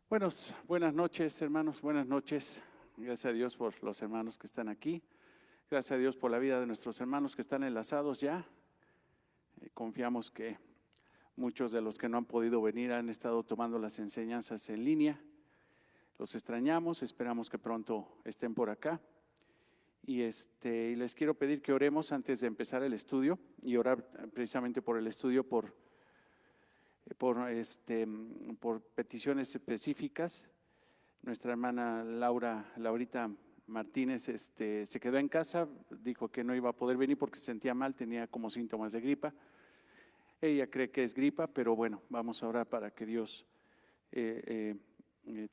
Buenas noches, hermanos, buenas noches. Gracias a Dios por los hermanos que están aquí. Gracias a Dios por la vida de nuestros hermanos que están enlazados ya. Confiamos que muchos de los que no han podido venir han estado tomando las enseñanzas en línea. Los extrañamos, esperamos que pronto estén por acá. Y les quiero pedir que oremos antes de empezar el estudio y orar precisamente por el estudio, por peticiones específicas. Nuestra hermana Laurita Martínez se quedó en casa, dijo que no iba a poder venir porque se sentía mal, tenía como síntomas de gripa. Ella cree que es gripa, pero bueno, vamos a orar para que Dios le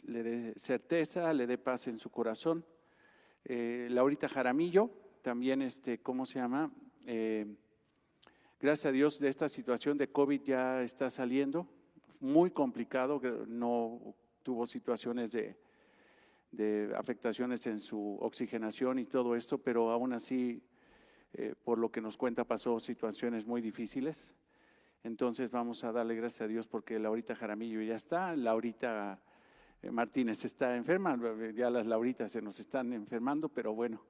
dé certeza, le dé paz en su corazón. Laurita Jaramillo, también ¿cómo se llama? Gracias a Dios de esta situación de COVID ya está saliendo, muy complicado, no tuvo situaciones de afectaciones en su oxigenación y todo esto, pero aún así, por lo que nos cuenta, pasó situaciones muy difíciles. Entonces vamos a darle gracias a Dios porque Laurita Jaramillo ya está, Laurita Martínez está enferma, ya las Lauritas se nos están enfermando, pero bueno,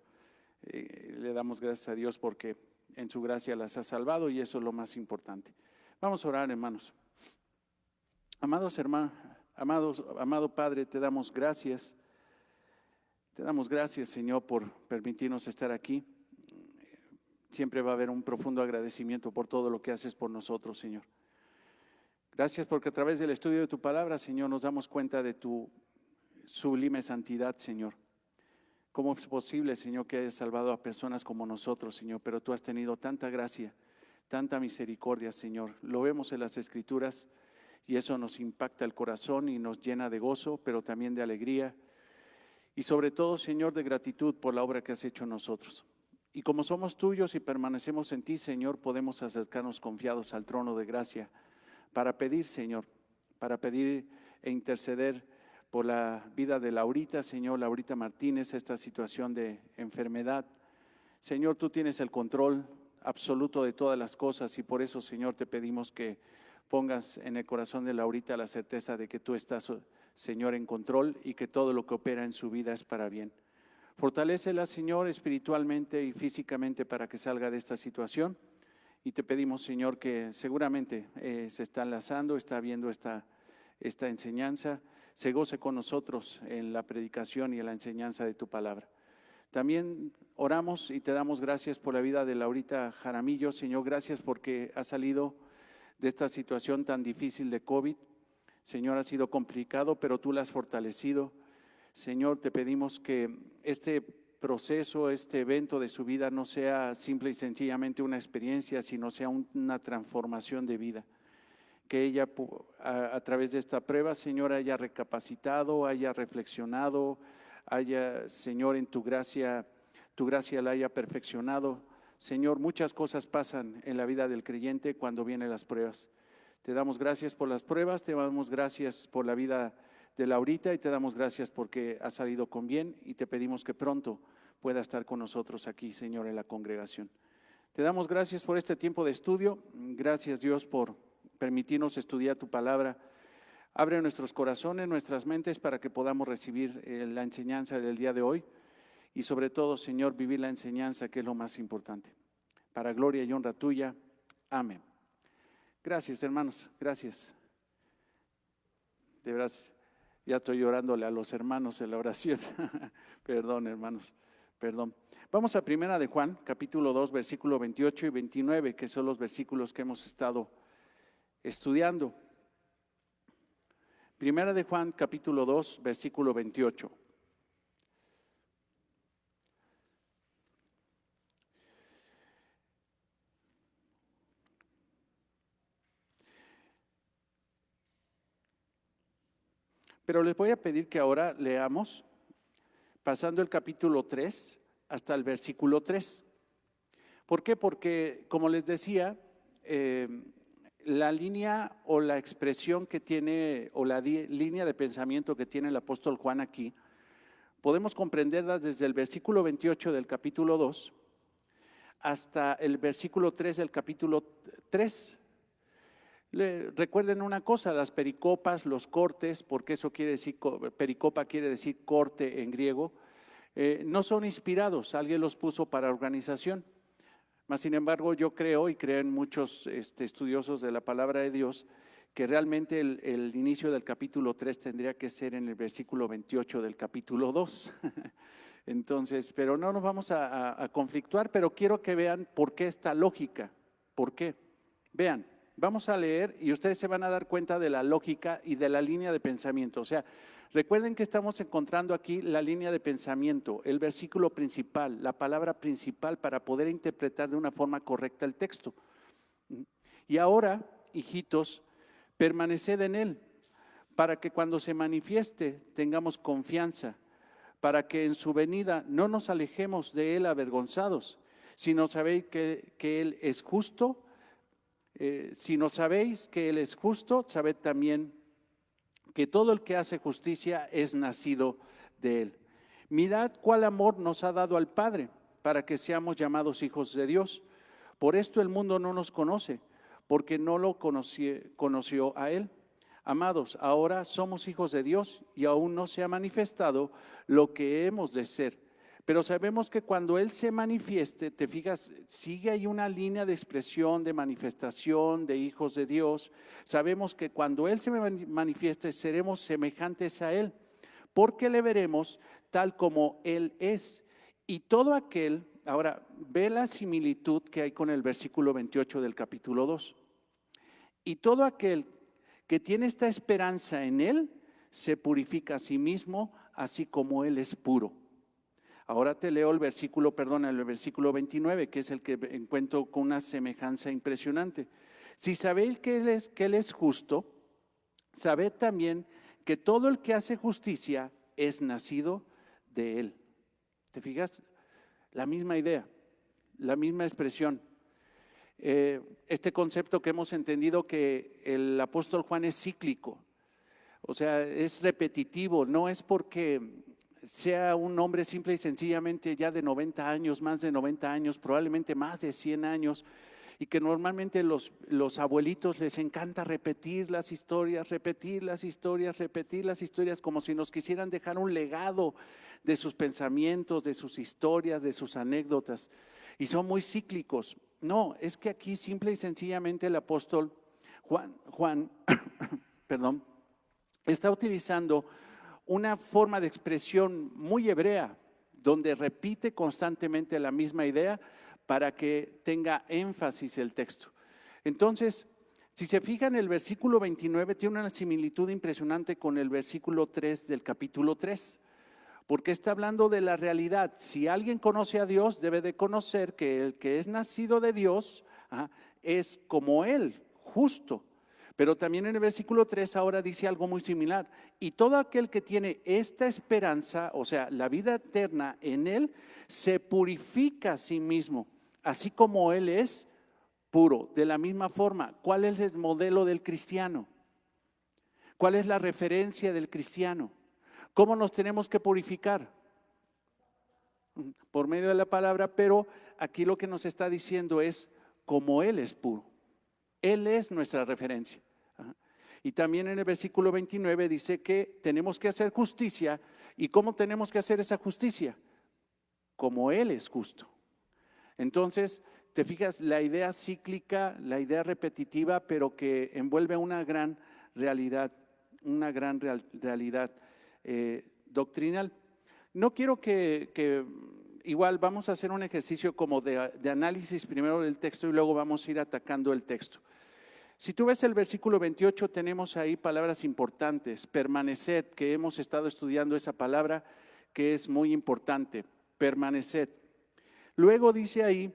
le damos gracias a Dios porque en su gracia las ha salvado y eso es lo más importante. Vamos a orar, hermanos. Amados hermanos, amado Padre, te damos gracias. Te damos gracias, Señor, por permitirnos estar aquí. Siempre va a haber un profundo agradecimiento por todo lo que haces por nosotros, Señor. Gracias porque a través del estudio de tu palabra, Señor, nos damos cuenta de tu sublime santidad, Señor. ¿Cómo es posible, Señor, que hayas salvado a personas como nosotros, Señor? Pero tú has tenido tanta gracia, tanta misericordia, Señor. Lo vemos en las Escrituras y eso nos impacta el corazón y nos llena de gozo, pero también de alegría. Y sobre todo, Señor, de gratitud por la obra que has hecho en nosotros. Y como somos tuyos y permanecemos en ti, Señor, podemos acercarnos confiados al trono de gracia para pedir, Señor, para pedir e interceder por la vida de Laurita, Señor, Laurita Martínez, esta situación de enfermedad. Señor, tú tienes el control absoluto de todas las cosas y por eso, Señor, te pedimos que pongas en el corazón de Laurita la certeza de que tú estás, Señor, en control y que todo lo que opera en su vida es para bien. Fortalécela, Señor, espiritualmente y físicamente para que salga de esta situación. Y te pedimos, Señor, que seguramente se está enlazando, está viendo esta enseñanza, se goce con nosotros en la predicación y en la enseñanza de tu palabra. También oramos y te damos gracias por la vida de Laurita Jaramillo, Señor, gracias porque ha salido de esta situación tan difícil de COVID. Señor, ha sido complicado, pero tú la has fortalecido. Señor, te pedimos que este proceso, este evento de su vida no sea simple y sencillamente una experiencia, sino sea una transformación de vida. Que ella a través de esta prueba, Señor, haya recapacitado, haya reflexionado, haya, Señor, en tu gracia la haya perfeccionado. Señor, muchas cosas pasan en la vida del creyente cuando vienen las pruebas. Te damos gracias por las pruebas, te damos gracias por la vida de Laurita y te damos gracias porque ha salido con bien y te pedimos que pronto pueda estar con nosotros aquí, Señor, en la congregación. Te damos gracias por este tiempo de estudio. Gracias, Dios, por permitirnos estudiar tu palabra. Abre nuestros corazones, nuestras mentes para que podamos recibir la enseñanza del día de hoy y sobre todo, Señor, vivir la enseñanza que es lo más importante. Para gloria y honra tuya. Amén. Gracias, hermanos, gracias. De verdad, ya estoy orándole a los hermanos en la oración. Perdón, hermanos, perdón. Vamos a Primera de Juan, capítulo 2, versículo 28 y 29, que son los versículos que hemos estado estudiando. Primera de Juan, capítulo 2, versículo 28. Pero les voy a pedir que ahora leamos, pasando el capítulo 3 hasta el versículo 3. ¿Por qué? Porque, como les decía, la línea o la expresión que tiene, o la línea de pensamiento que tiene el apóstol Juan aquí, podemos comprenderla desde el versículo 28 del capítulo 2 hasta el versículo 3 del capítulo 3. Recuerden una cosa, las pericopas, los cortes, porque eso quiere decir, pericopa quiere decir corte en griego, no son inspirados, alguien los puso para organización. Mas, sin embargo, yo creo, y creen muchos estudiosos de la palabra de Dios, que realmente el inicio del capítulo 3 tendría que ser en el versículo 28 del capítulo 2. Entonces, pero no nos vamos a conflictuar, pero quiero que vean por qué esta lógica. ¿Por qué? Vean, vamos a leer y ustedes se van a dar cuenta de la lógica y de la línea de pensamiento. O sea, recuerden que estamos encontrando aquí la línea de pensamiento, el versículo principal, la palabra principal para poder interpretar de una forma correcta el texto. Y ahora, hijitos, permaneced en Él, para que cuando se manifieste tengamos confianza, para que en su venida no nos alejemos de Él avergonzados, sino sabéis que Él es justo. Si no sabéis que Él es justo, sabed también que todo el que hace justicia es nacido de Él. Mirad cuál amor nos ha dado al Padre, para que seamos llamados hijos de Dios. Por esto el mundo no nos conoce, porque no lo conoció a Él. Amados, ahora somos hijos de Dios y aún no se ha manifestado lo que hemos de ser. Pero sabemos que cuando Él se manifieste, te fijas, sigue ahí una línea de expresión, de manifestación de hijos de Dios. Sabemos que cuando Él se manifieste, seremos semejantes a Él, porque le veremos tal como Él es. Y todo aquel, ahora ve la similitud que hay con el versículo 28 del capítulo 2. Y todo aquel que tiene esta esperanza en Él, se purifica a sí mismo, así como Él es puro. Ahora te leo el versículo 29, que es el que encuentro con una semejanza impresionante. Si sabéis que Él es justo, sabed también que todo el que hace justicia es nacido de Él. ¿Te fijas? La misma idea, la misma expresión. Este concepto que hemos entendido que el apóstol Juan es cíclico, o sea, es repetitivo, no es porque sea un hombre simple y sencillamente ya de 90 años, más de 90 años, probablemente más de 100 años, y que normalmente los abuelitos les encanta repetir las historias, como si nos quisieran dejar un legado de sus pensamientos, de sus historias, de sus anécdotas, y son muy cíclicos. No, es que aquí simple y sencillamente el apóstol Juan perdón, está utilizando una forma de expresión muy hebrea, donde repite constantemente la misma idea para que tenga énfasis el texto. Entonces, si se fijan, el versículo 29 tiene una similitud impresionante con el versículo 3 del capítulo 3, porque está hablando de la realidad. Si alguien conoce a Dios, debe de conocer que el que es nacido de Dios es como Él, justo. Pero también en el versículo 3 ahora dice algo muy similar. Y todo aquel que tiene esta esperanza, o sea, la vida eterna en Él, se purifica a sí mismo, así como Él es puro. De la misma forma, ¿cuál es el modelo del cristiano? ¿Cuál es la referencia del cristiano? ¿Cómo nos tenemos que purificar? Por medio de la palabra, pero aquí lo que nos está diciendo es como Él es puro. Él es nuestra referencia. Y también en el versículo 29 dice que tenemos que hacer justicia. ¿Y cómo tenemos que hacer esa justicia? Como Él es justo. Entonces, te fijas, la idea cíclica, la idea repetitiva, pero que envuelve una gran realidad, doctrinal. No quiero que igual vamos a hacer un ejercicio como de análisis primero del texto y luego vamos a ir atacando el texto. Si tú ves el versículo 28, tenemos ahí palabras importantes. Permaneced, que hemos estado estudiando esa palabra que es muy importante. Permaneced. Luego dice ahí,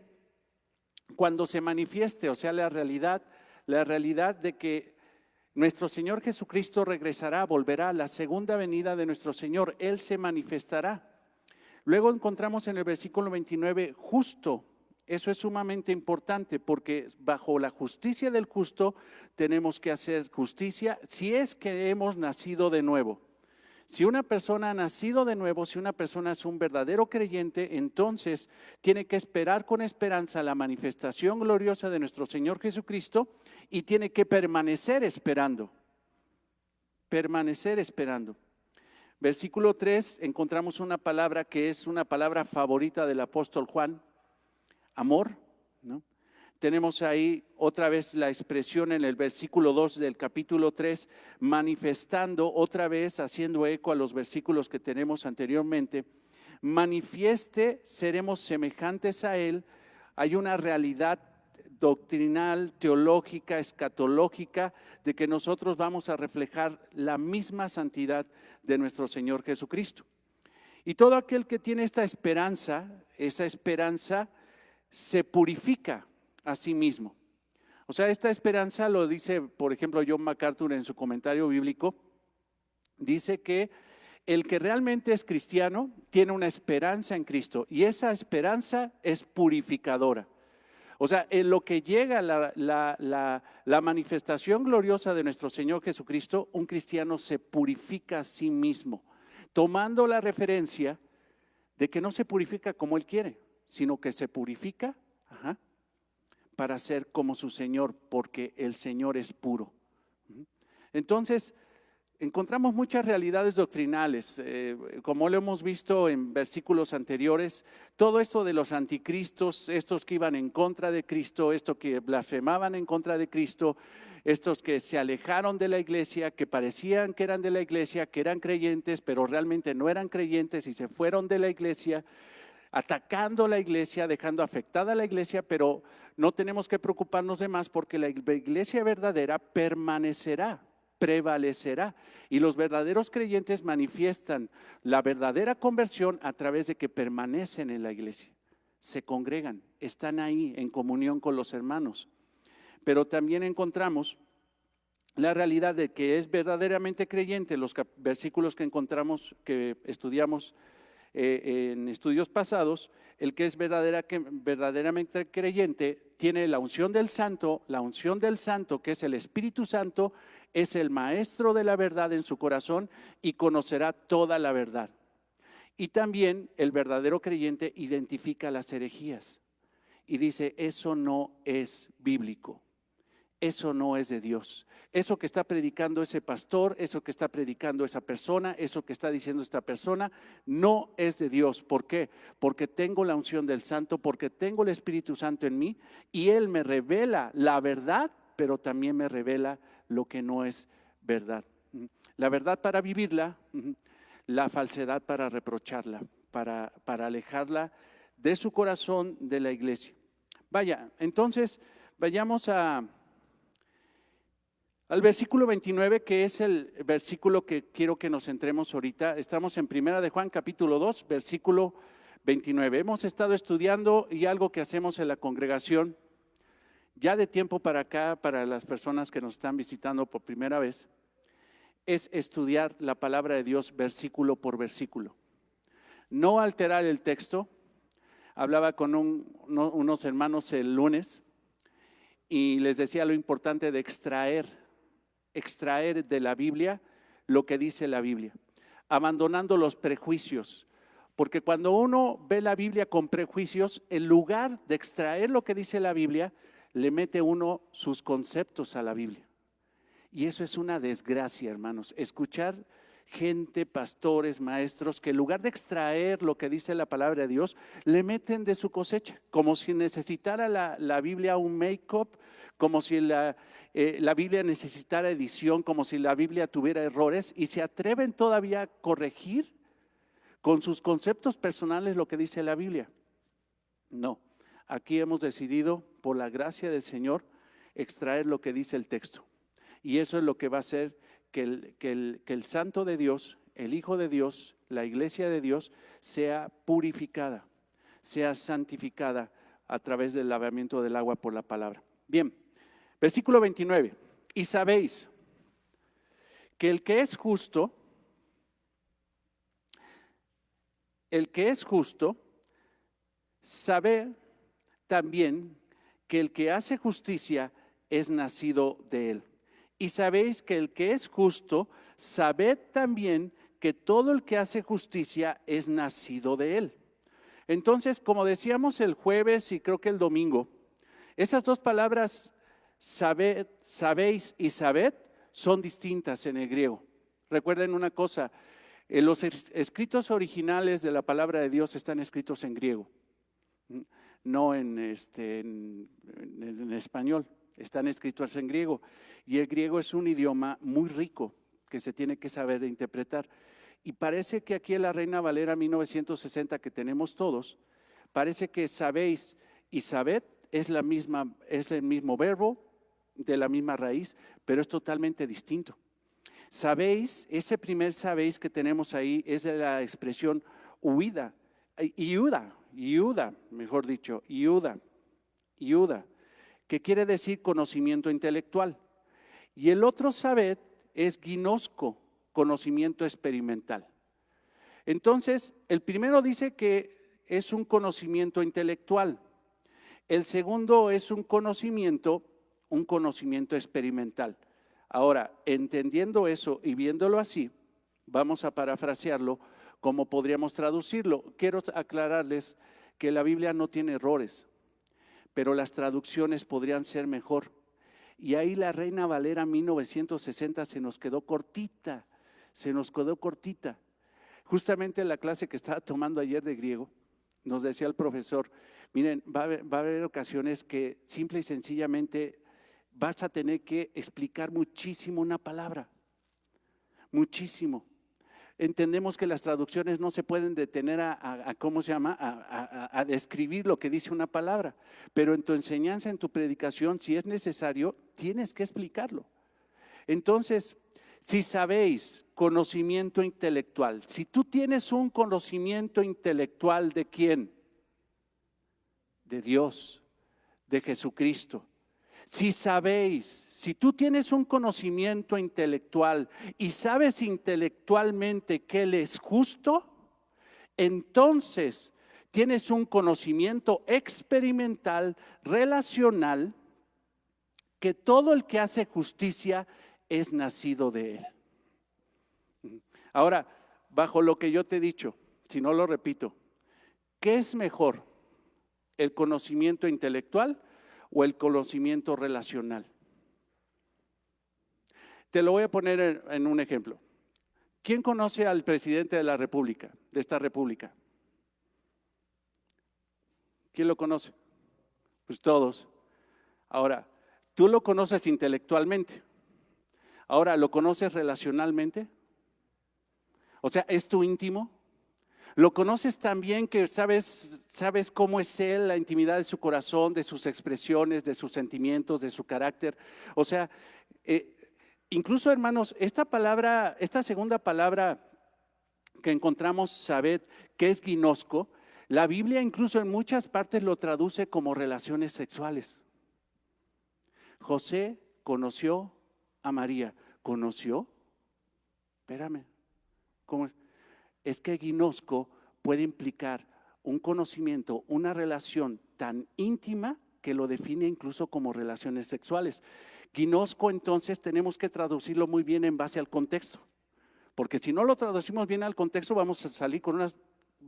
cuando se manifieste, o sea, la realidad de que nuestro Señor Jesucristo regresará, volverá, la segunda venida de nuestro Señor, Él se manifestará. Luego encontramos en el versículo 29, justo. Eso es sumamente importante porque bajo la justicia del justo tenemos que hacer justicia si es que hemos nacido de nuevo. Si una persona ha nacido de nuevo, si una persona es un verdadero creyente, entonces tiene que esperar con esperanza la manifestación gloriosa de nuestro Señor Jesucristo y tiene que permanecer esperando. Permanecer esperando. Versículo 3, encontramos una palabra que es una palabra favorita del apóstol Juan, amor, ¿no? Tenemos ahí otra vez la expresión en el versículo 2 del capítulo 3, manifestando otra vez, haciendo eco a los versículos que tenemos anteriormente. Manifieste, seremos semejantes a Él. Hay una realidad doctrinal, teológica, escatológica, de que nosotros vamos a reflejar la misma santidad de nuestro Señor Jesucristo. Y todo aquel que tiene esta esperanza, esa esperanza se purifica a sí mismo. O sea, esta esperanza lo dice, por ejemplo, John MacArthur en su comentario bíblico, dice que el que realmente es cristiano tiene una esperanza en Cristo y esa esperanza es purificadora. O sea, en lo que llega la manifestación gloriosa de nuestro Señor Jesucristo, un cristiano se purifica a sí mismo, tomando la referencia de que no se purifica como Él quiere, sino que se purifica para ser como su Señor, porque el Señor es puro. Entonces, encontramos muchas realidades doctrinales, como lo hemos visto en versículos anteriores, todo esto de los anticristos, estos que iban en contra de Cristo, estos que blasfemaban en contra de Cristo, estos que se alejaron de la iglesia, que parecían que eran de la iglesia, que eran creyentes, pero realmente no eran creyentes y se fueron de la iglesia, atacando la iglesia, dejando afectada a la iglesia, pero no tenemos que preocuparnos de más porque la iglesia verdadera permanecerá, prevalecerá. Y los verdaderos creyentes manifiestan la verdadera conversión a través de que permanecen en la iglesia, se congregan, están ahí en comunión con los hermanos. Pero también encontramos la realidad de que es verdaderamente creyente, los versículos que encontramos, que estudiamos en estudios pasados, el que es verdaderamente creyente tiene la unción del santo que es el Espíritu Santo, es el maestro de la verdad en su corazón y conocerá toda la verdad. Y también el verdadero creyente identifica las herejías y dice, eso no es bíblico. Eso no es de Dios. Eso que está predicando ese pastor, eso que está predicando esa persona, eso que está diciendo esta persona, no es de Dios. ¿Por qué? Porque tengo la unción del Santo, porque tengo el Espíritu Santo en mí y Él me revela la verdad, pero también me revela lo que no es verdad. La verdad para vivirla, la falsedad para reprocharla, para alejarla de su corazón de la iglesia. Vaya, entonces vayamos al versículo 29, que es el versículo que quiero que nos centremos ahorita. Estamos en Primera de Juan, capítulo 2, versículo 29. Hemos estado estudiando y algo que hacemos en la congregación, ya de tiempo para acá, para las personas que nos están visitando por primera vez, es estudiar la palabra de Dios versículo por versículo. No alterar el texto. Hablaba con unos hermanos el lunes y les decía lo importante de extraer de la Biblia lo que dice la Biblia, abandonando los prejuicios, porque cuando uno ve la Biblia con prejuicios, en lugar de extraer lo que dice la Biblia, le mete uno sus conceptos a la Biblia. Y eso es una desgracia, hermanos, escuchar gente, pastores, maestros, que en lugar de extraer lo que dice la palabra de Dios, le meten de su cosecha, como si necesitara la Biblia un make-up, como si la Biblia necesitara edición, como si la Biblia tuviera errores, y se atreven todavía a corregir con sus conceptos personales lo que dice la Biblia. No, aquí hemos decidido, por la gracia del Señor, extraer lo que dice el texto. Y eso es lo que va a hacer que el Santo de Dios, el Hijo de Dios, la Iglesia de Dios, sea purificada, sea santificada a través del lavamiento del agua por la palabra. Bien, versículo 29. Y sabéis que el que es justo, sabe también que el que hace justicia es nacido de él. Y sabéis que el que es justo, sabed también que todo el que hace justicia es nacido de él. Entonces, como decíamos el jueves y creo que el domingo, esas dos palabras, sabed, sabéis y sabed, son distintas en el griego. Recuerden una cosa, los escritos originales de la palabra de Dios están escritos en griego, no en español, están escritos en griego. Y el griego es un idioma muy rico que se tiene que saber interpretar. Y parece que aquí en la Reina Valera 1960 que tenemos todos, parece que sabéis y sabed es el mismo verbo de la misma raíz, pero es totalmente distinto. Sabéis, ese primer sabéis que tenemos ahí es de la expresión huida, iuda, mejor dicho, iuda, que quiere decir conocimiento intelectual. Y el otro sabed es ginosco, conocimiento experimental. Entonces, el primero dice que es un conocimiento intelectual. El segundo es un conocimiento experimental. Ahora, entendiendo eso y viéndolo así, vamos a parafrasearlo como podríamos traducirlo. Quiero aclararles que la Biblia no tiene errores, pero las traducciones podrían ser mejor. Y ahí la Reina Valera 1960 se nos quedó cortita. Justamente en la clase que estaba tomando ayer de griego, nos decía el profesor, miren, va a haber ocasiones que simple y sencillamente vas a tener que explicar muchísimo una palabra, muchísimo. Entendemos que las traducciones no se pueden detener a describir lo que dice una palabra, pero en tu enseñanza, en tu predicación, si es necesario, tienes que explicarlo. Entonces, si sabéis conocimiento intelectual, si tú tienes un conocimiento intelectual ¿de quién? De Dios, de Jesucristo. Si sabéis, si tú tienes un conocimiento intelectual y sabes intelectualmente que Él es justo, entonces tienes un conocimiento experimental, relacional, que todo el que hace justicia es nacido de Él. Ahora, bajo lo que yo te he dicho, si no lo repito, ¿qué es mejor? ¿El conocimiento intelectual o el conocimiento relacional? Te lo voy a poner en un ejemplo. ¿Quién conoce al presidente de la República, de esta República? ¿Quién lo conoce? Pues todos. Ahora, tú lo conoces intelectualmente. Ahora, ¿lo conoces relacionalmente? O sea, ¿es tu íntimo? ¿Lo conoces también que sabes cómo es Él, la intimidad de su corazón, de sus expresiones, de sus sentimientos, de su carácter? O sea, incluso hermanos, esta segunda palabra que encontramos, sabed, que es ginosco, la Biblia incluso en muchas partes lo traduce como relaciones sexuales. José conoció a María. ¿Conoció? Espérame, ¿cómo es? Es que ginosco puede implicar un conocimiento, una relación tan íntima que lo define incluso como relaciones sexuales. Ginosco entonces tenemos que traducirlo muy bien en base al contexto, porque si no lo traducimos bien al contexto vamos a salir con unas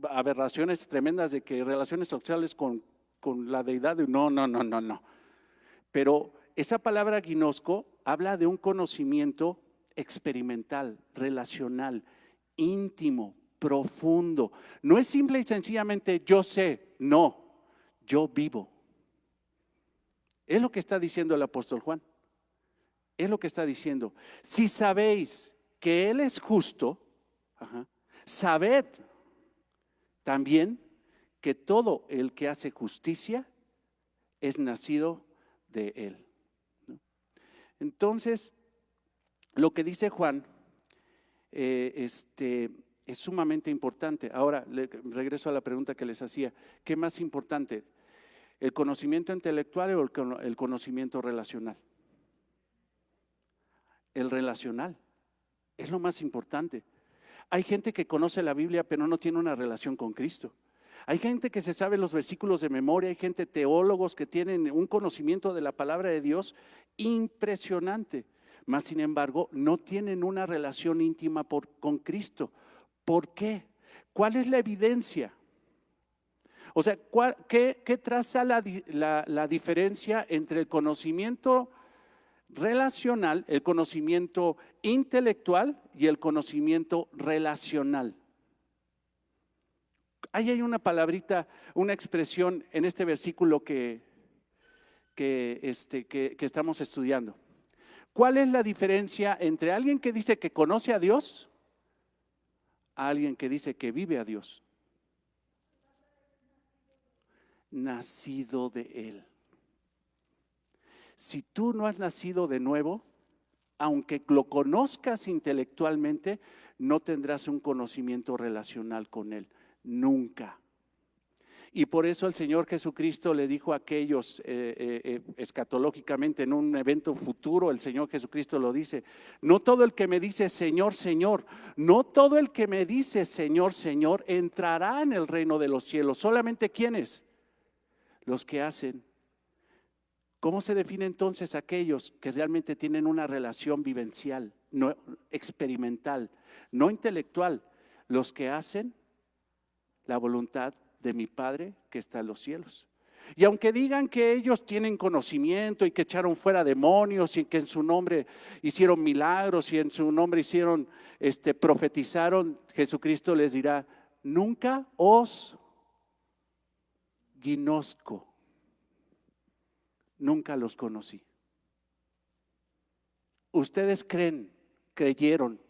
aberraciones tremendas de que relaciones sexuales con la deidad, no. Pero esa palabra ginosco habla de un conocimiento experimental, relacional, íntimo, profundo. No es simple y sencillamente yo sé, no, yo vivo. Es lo que está diciendo el apóstol Juan. Es lo que está diciendo. Si sabéis que Él es justo, sabed también que todo el que hace justicia es nacido de Él. Entonces, lo que dice Juan es sumamente importante. Ahora, regreso a la pregunta que les hacía. ¿Qué más importante? ¿El conocimiento intelectual o el conocimiento relacional? El relacional es lo más importante. Hay gente que conoce la Biblia pero no tiene una relación con Cristo. Hay gente que se sabe los versículos de memoria, hay teólogos que tienen un conocimiento de la palabra de Dios impresionante, mas sin embargo no tienen una relación íntima con Cristo. ¿Por qué? ¿Cuál es la evidencia? O sea, ¿qué traza la diferencia entre el conocimiento relacional, el conocimiento intelectual y el conocimiento relacional? Ahí hay una palabrita, una expresión en este versículo que estamos estudiando. ¿Cuál es la diferencia entre alguien que dice que conoce a Dios a alguien que dice que vive a Dios? Nacido de Él. Si tú no has nacido de nuevo, aunque lo conozcas intelectualmente, no tendrás un conocimiento relacional con Él, nunca. Y por eso el Señor Jesucristo le dijo a aquellos, escatológicamente en un evento futuro, el Señor Jesucristo lo dice: no todo el que me dice Señor, Señor, no todo el que me dice Señor, Señor entrará en el reino de los cielos. ¿Solamente quiénes? Los que hacen. ¿Cómo se define entonces aquellos que realmente tienen una relación vivencial, no experimental, no intelectual? Los que hacen la voluntad de mi Padre que está en los cielos. Y aunque digan que ellos tienen conocimiento y que echaron fuera demonios y que en su nombre hicieron milagros y en su nombre profetizaron, Jesucristo les dirá: nunca os conozco. Nunca los conocí. Ustedes creyeron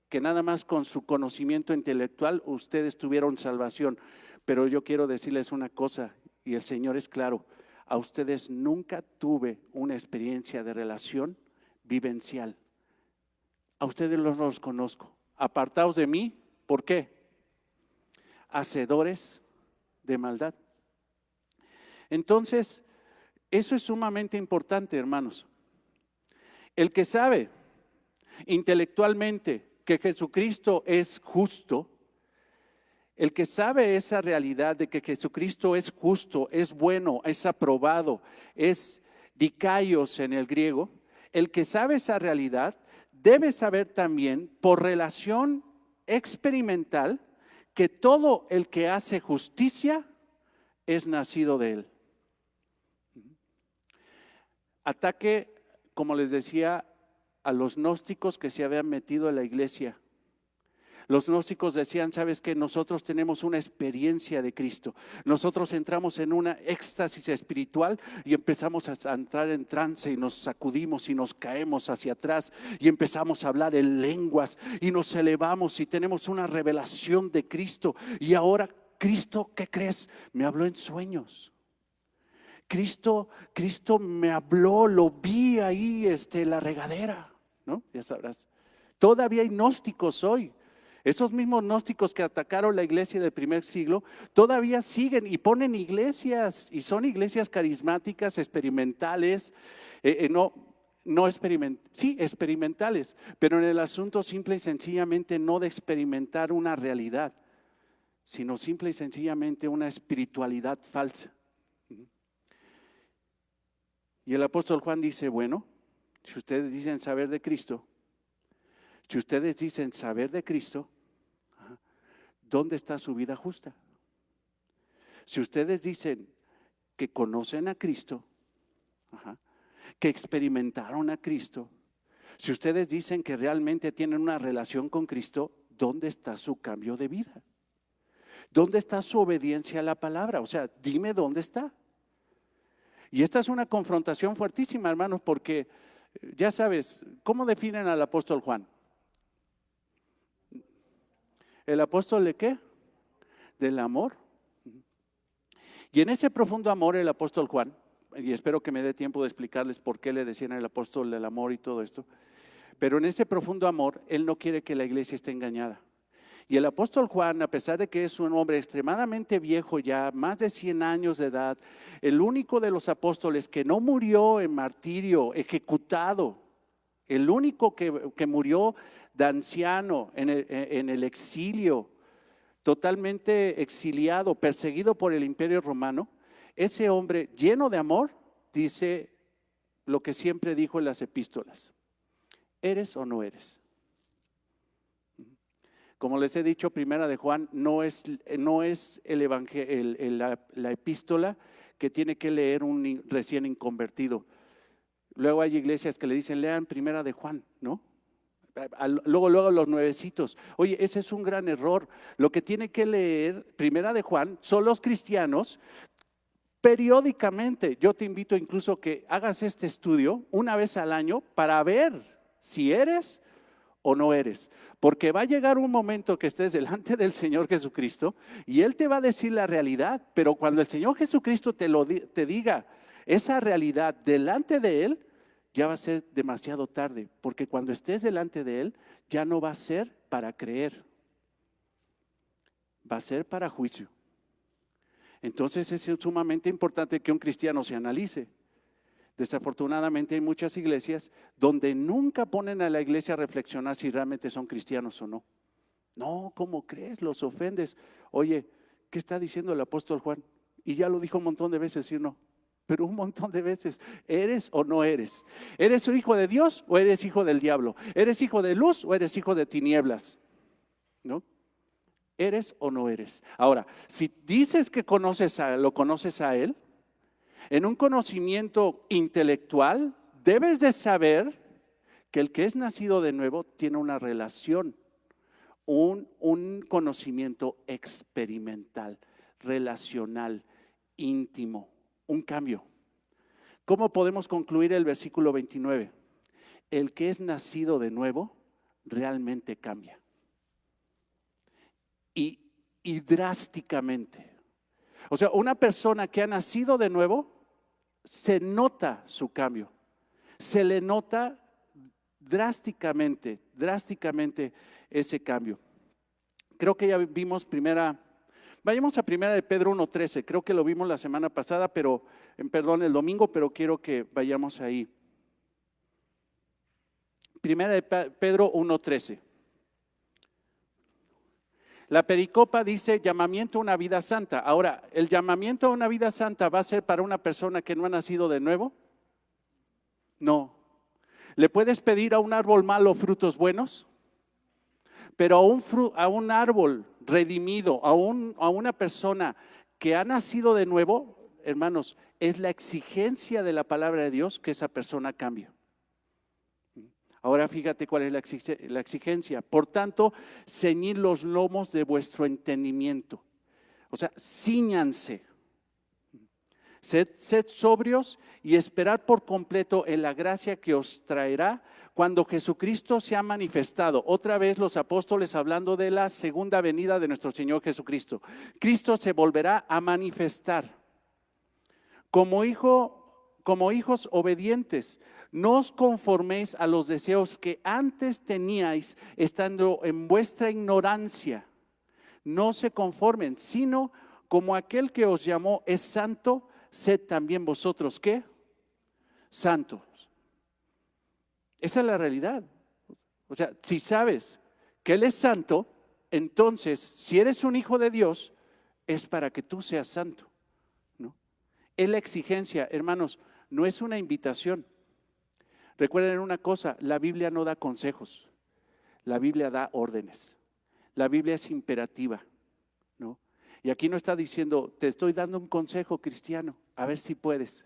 que nada más con su conocimiento intelectual ustedes tuvieron salvación, pero yo quiero decirles una cosa, y el Señor es claro: a ustedes nunca tuve una experiencia de relación vivencial. A ustedes no los conozco. Apartaos de mí, ¿por qué? Hacedores de maldad. Entonces, eso es sumamente importante, hermanos. El que sabe intelectualmente que Jesucristo es justo, el que sabe esa realidad de que Jesucristo es justo, es bueno, es aprobado, es dikaios en el griego, el que sabe esa realidad debe saber también por relación experimental que todo el que hace justicia es nacido de Él. Ataque, como les decía, a los gnósticos que se habían metido en la iglesia. Los gnósticos decían: ¿sabes qué? Nosotros tenemos una experiencia de Cristo. Nosotros entramos en una éxtasis espiritual y empezamos a entrar en trance y nos sacudimos y nos caemos hacia atrás y empezamos a hablar en lenguas y nos elevamos y tenemos una revelación de Cristo. Y ahora, Cristo, ¿qué crees? Me habló en sueños. Cristo me habló, lo vi ahí en la regadera, ¿no? Ya sabrás. Todavía hay gnósticos hoy. Esos mismos gnósticos que atacaron la iglesia del primer siglo todavía siguen y ponen iglesias, y son iglesias carismáticas, experimentales, experimentales, pero en el asunto simple y sencillamente no de experimentar una realidad, sino simple y sencillamente una espiritualidad falsa. Y el apóstol Juan dice: bueno, si ustedes dicen saber de Cristo, ¿dónde está su vida justa? Si ustedes dicen que conocen a Cristo, que experimentaron a Cristo, si ustedes dicen que realmente tienen una relación con Cristo, ¿dónde está su cambio de vida? ¿Dónde está su obediencia a la palabra? O sea, dime dónde está. Y esta es una confrontación fuertísima, hermanos, porque ya sabes, ¿cómo definen al apóstol Juan? ¿El apóstol de qué? Del amor. Y en ese profundo amor el apóstol Juan, y espero que me dé tiempo de explicarles por qué le decían el apóstol del amor y todo esto, pero en ese profundo amor él no quiere que la iglesia esté engañada. Y el apóstol Juan, a pesar de que es un hombre extremadamente viejo ya, más de 100 años de edad, el único de los apóstoles que no murió en martirio, ejecutado, el único que murió de anciano en el exilio, totalmente exiliado, perseguido por el imperio romano, ese hombre lleno de amor dice lo que siempre dijo en las epístolas: ¿Eres o no eres? Como les he dicho, Primera de Juan no es el la epístola que tiene que leer un recién inconvertido. Luego hay iglesias que le dicen, lean Primera de Juan, ¿no? Luego los nuevecitos. Oye, ese es un gran error. Lo que tiene que leer Primera de Juan son los cristianos periódicamente. Yo te invito incluso que hagas este estudio una vez al año para ver si eres o no eres, porque va a llegar un momento que estés delante del Señor Jesucristo y Él te va a decir la realidad, pero cuando el Señor Jesucristo te diga esa realidad delante de Él, ya va a ser demasiado tarde, porque cuando estés delante de Él, ya no va a ser para creer, va a ser para juicio. Entonces es sumamente importante que un cristiano se analice. Desafortunadamente hay muchas iglesias donde nunca ponen a la iglesia a reflexionar si realmente son cristianos o no. No, ¿cómo crees? Los ofendes. Oye, ¿qué está diciendo el apóstol Juan? Y ya lo dijo un montón de veces, ¿sí o no? Pero un montón de veces, ¿eres o no eres? ¿Eres un hijo de Dios o eres hijo del diablo? ¿Eres hijo de luz o eres hijo de tinieblas? ¿No? ¿Eres o no eres? Ahora, si dices que lo conoces a Él, en un conocimiento intelectual, debes de saber que el que es nacido de nuevo tiene una relación, un conocimiento experimental, relacional, íntimo, un cambio. ¿Cómo podemos concluir el versículo 29? El que es nacido de nuevo realmente cambia. Y drásticamente. O sea, una persona que ha nacido de nuevo, se nota su cambio, se le nota drásticamente ese cambio. Creo que ya vimos vayamos a primera de Pedro 1:13, creo que lo vimos la semana pasada, el domingo, pero quiero que vayamos ahí. Primera de Pedro 1:13. La pericopa dice llamamiento a una vida santa. Ahora, ¿el llamamiento a una vida santa va a ser para una persona que no ha nacido de nuevo? No. ¿Le puedes pedir a un árbol malo frutos buenos? Pero a un árbol redimido, a una persona que ha nacido de nuevo, hermanos, es la exigencia de la palabra de Dios que esa persona cambie. Ahora fíjate cuál es la exigencia. Por tanto, ceñid los lomos de vuestro entendimiento. O sea, cíñanse. Sed sobrios y esperad por completo en la gracia que os traerá cuando Jesucristo se ha manifestado. Otra vez los apóstoles hablando de la segunda venida de nuestro Señor Jesucristo. Cristo se volverá a manifestar como hijos obedientes. No os conforméis a los deseos que antes teníais estando en vuestra ignorancia. No se conformen, sino como aquel que os llamó es santo, sed también vosotros, ¿qué? Santos. Esa es la realidad. O sea, si sabes que Él es santo, entonces, si eres un hijo de Dios, es para que tú seas santo, ¿no? Es la exigencia, hermanos, no es una invitación. Recuerden una cosa, la Biblia no da consejos, la Biblia da órdenes. La Biblia es imperativa, ¿no? Y aquí no está diciendo, te estoy dando un consejo cristiano, a ver si puedes.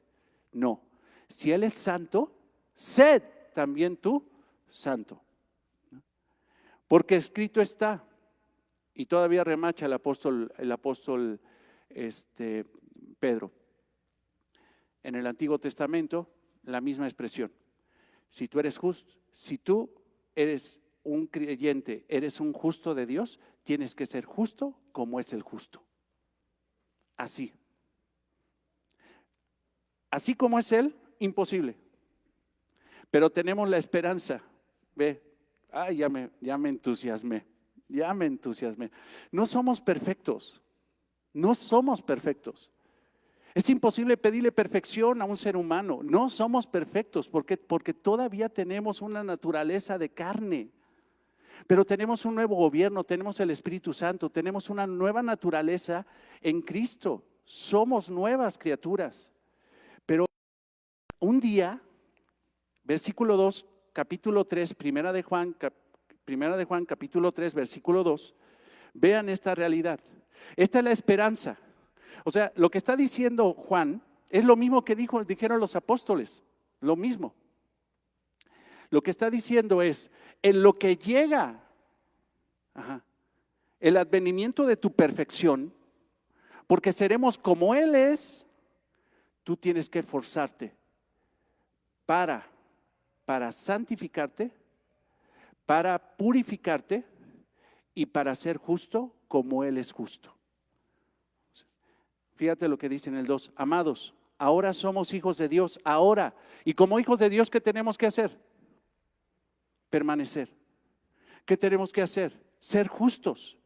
No, si Él es santo, sed también tú santo, ¿no? Porque escrito está, y todavía remacha el apóstol Pedro. En el Antiguo Testamento, la misma expresión. Si tú eres justo, si tú eres un creyente, eres un justo de Dios, tienes que ser justo como es el justo. Así. Así como es Él, imposible. Pero tenemos la esperanza. Ve, ya me entusiasmé. No somos perfectos. No somos perfectos. Es imposible pedirle perfección a un ser humano. No somos perfectos porque todavía tenemos una naturaleza de carne. Pero tenemos un nuevo gobierno, tenemos el Espíritu Santo, tenemos una nueva naturaleza en Cristo. Somos nuevas criaturas. Pero un día, versículo 2, capítulo 3, Primera de Juan capítulo 3, versículo 2, vean esta realidad. Esta es la esperanza. O sea, lo que está diciendo Juan es lo mismo que dijeron los apóstoles, lo mismo. Lo que está diciendo es, en lo que llega el advenimiento de tu perfección, porque seremos como Él es, tú tienes que esforzarte para santificarte, para purificarte y para ser justo como Él es justo. Fíjate lo que dice en el 2, amados, ahora somos hijos de Dios, ahora. Y como hijos de Dios, ¿qué tenemos que hacer? Permanecer. ¿Qué tenemos que hacer? Ser justos.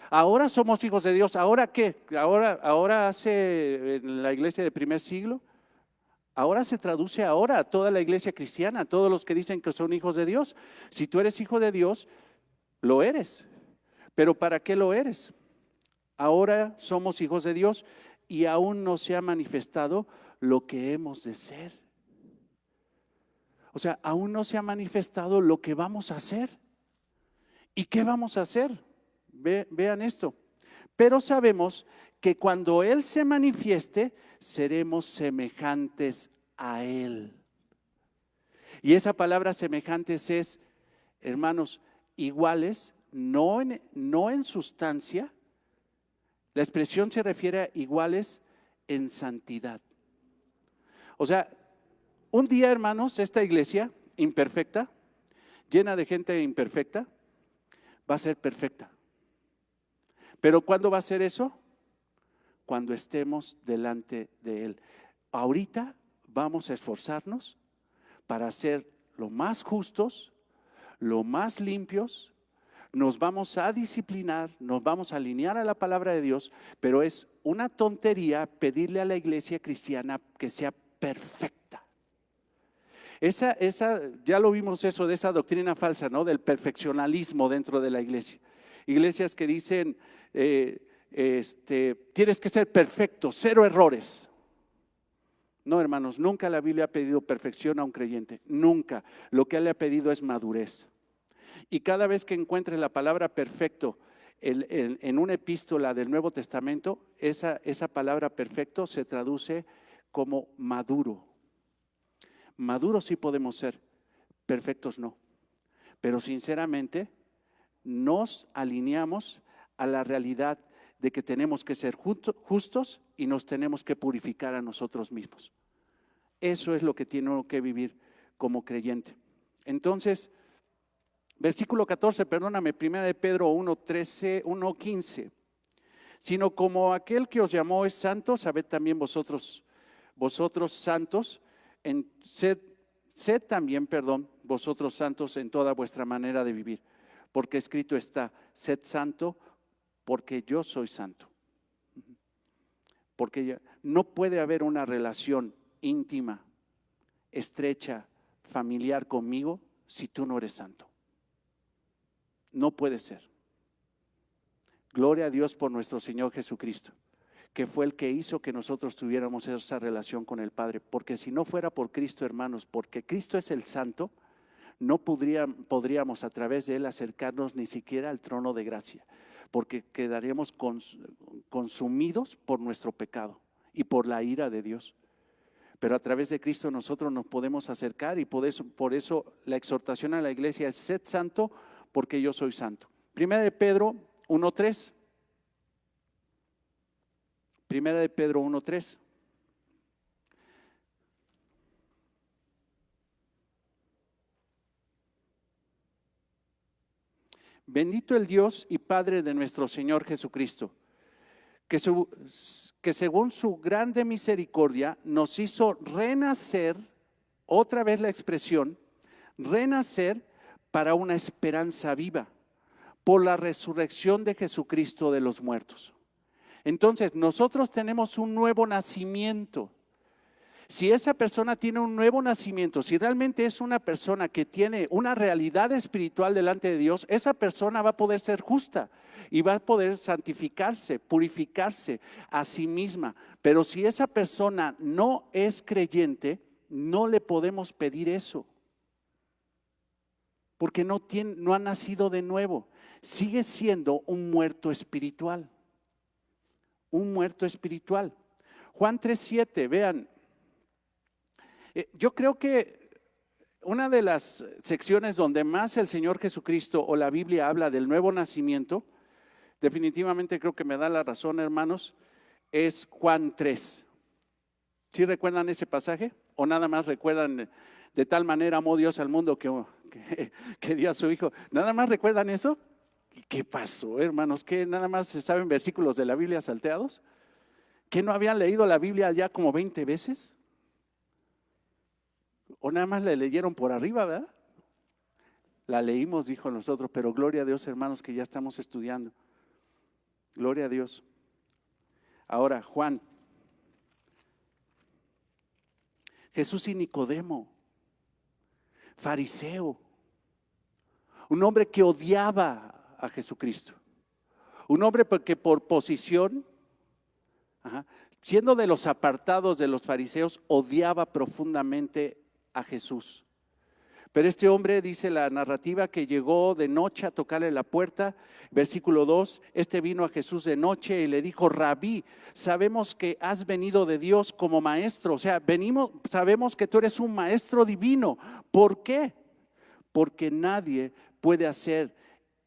Ahora somos hijos de Dios, ¿ahora qué? Ahora hace en la iglesia del primer siglo, ahora se traduce ahora a toda la iglesia cristiana, a todos los que dicen que son hijos de Dios. Si tú eres hijo de Dios, lo eres. ¿Pero para qué lo eres? Ahora somos hijos de Dios y aún no se ha manifestado lo que hemos de ser. O sea, aún no se ha manifestado lo que vamos a hacer. ¿Y qué vamos a hacer? Vean esto. Pero sabemos que cuando Él se manifieste, seremos semejantes a Él. Y esa palabra semejantes es, hermanos, iguales, no en sustancia. La expresión se refiere a iguales en santidad. O sea, un día, hermanos, esta iglesia imperfecta, llena de gente imperfecta, va a ser perfecta. ¿Pero cuándo va a ser eso? Cuando estemos delante de Él. Ahorita vamos a esforzarnos para ser lo más justos, lo más limpios. Nos vamos a disciplinar, nos vamos a alinear a la palabra de Dios, pero es una tontería pedirle a la iglesia cristiana que sea perfecta. Ya lo vimos eso de esa doctrina falsa, ¿no? Del perfeccionalismo dentro de la iglesia. Iglesias que dicen, tienes que ser perfecto, 0 errores. No, hermanos, nunca la Biblia ha pedido perfección a un creyente, nunca. Lo que Él le ha pedido es madurez. Y cada vez que encuentre la palabra perfecto en una epístola del Nuevo Testamento, esa palabra perfecto se traduce como maduro. Maduros sí podemos ser, perfectos no. Pero sinceramente nos alineamos a la realidad de que tenemos que ser justos y nos tenemos que purificar a nosotros mismos. Eso es lo que tiene que vivir como creyente. Entonces, versículo 14, perdóname, 1 de Pedro 1:13, 1:15. Sino como aquel que os llamó es santo, sabed también vosotros santos, sed también, vosotros santos en toda vuestra manera de vivir. Porque escrito está, sed santo porque yo soy santo. Porque no puede haber una relación íntima, estrecha, familiar conmigo si tú no eres santo. No puede ser. Gloria a Dios por nuestro Señor Jesucristo, que fue el que hizo que nosotros tuviéramos esa relación con el Padre. Porque si no fuera por Cristo, hermanos, porque Cristo es el santo, no podríamos a través de Él acercarnos ni siquiera al trono de gracia, porque quedaríamos consumidos por nuestro pecado y por la ira de Dios. Pero a través de Cristo nosotros nos podemos acercar y por eso la exhortación a la iglesia es: sed santo porque yo soy santo. Primera de Pedro 1:3. Primera de Pedro 1:3. Bendito el Dios y Padre de nuestro Señor Jesucristo, que según su grande misericordia nos hizo renacer, otra vez la expresión, renacer para una esperanza viva, por la resurrección de Jesucristo de los muertos. Entonces, nosotros tenemos un nuevo nacimiento. Si esa persona tiene un nuevo nacimiento, si realmente es una persona que tiene una realidad espiritual delante de Dios, esa persona va a poder ser justa y va a poder santificarse, purificarse a sí misma. Pero si esa persona no es creyente, no le podemos pedir eso. porque no ha nacido de nuevo. Sigue siendo un muerto espiritual. Un muerto espiritual. Juan 3:7, vean. Yo creo que una de las secciones donde más el Señor Jesucristo o la Biblia habla del nuevo nacimiento, definitivamente creo que me da la razón, hermanos, es Juan 3. ¿Sí recuerdan ese pasaje? ¿O nada más recuerdan de tal manera amó Dios al mundo que dio a su Hijo? ¿Nada más recuerdan eso? ¿Qué pasó, hermanos? ¿Qué nada más se saben versículos de la Biblia salteados? ¿Que no habían leído la Biblia ya como 20 veces? ¿O nada más la leyeron por arriba, verdad? La leímos, dijo nosotros, pero gloria a Dios, hermanos, que ya estamos estudiando. Gloria a Dios. Ahora, Juan. Jesús y Nicodemo, fariseo, un hombre que odiaba a Jesucristo, un hombre que por posición, siendo de los apartados de los fariseos, odiaba profundamente a Jesús. Pero este hombre, dice la narrativa, que llegó de noche a tocarle la puerta. Versículo 2, vino a Jesús de noche y le dijo: Rabí, sabemos que has venido de Dios como maestro. O sea, sabemos que tú eres un maestro divino. ¿Por qué? Porque nadie puede hacer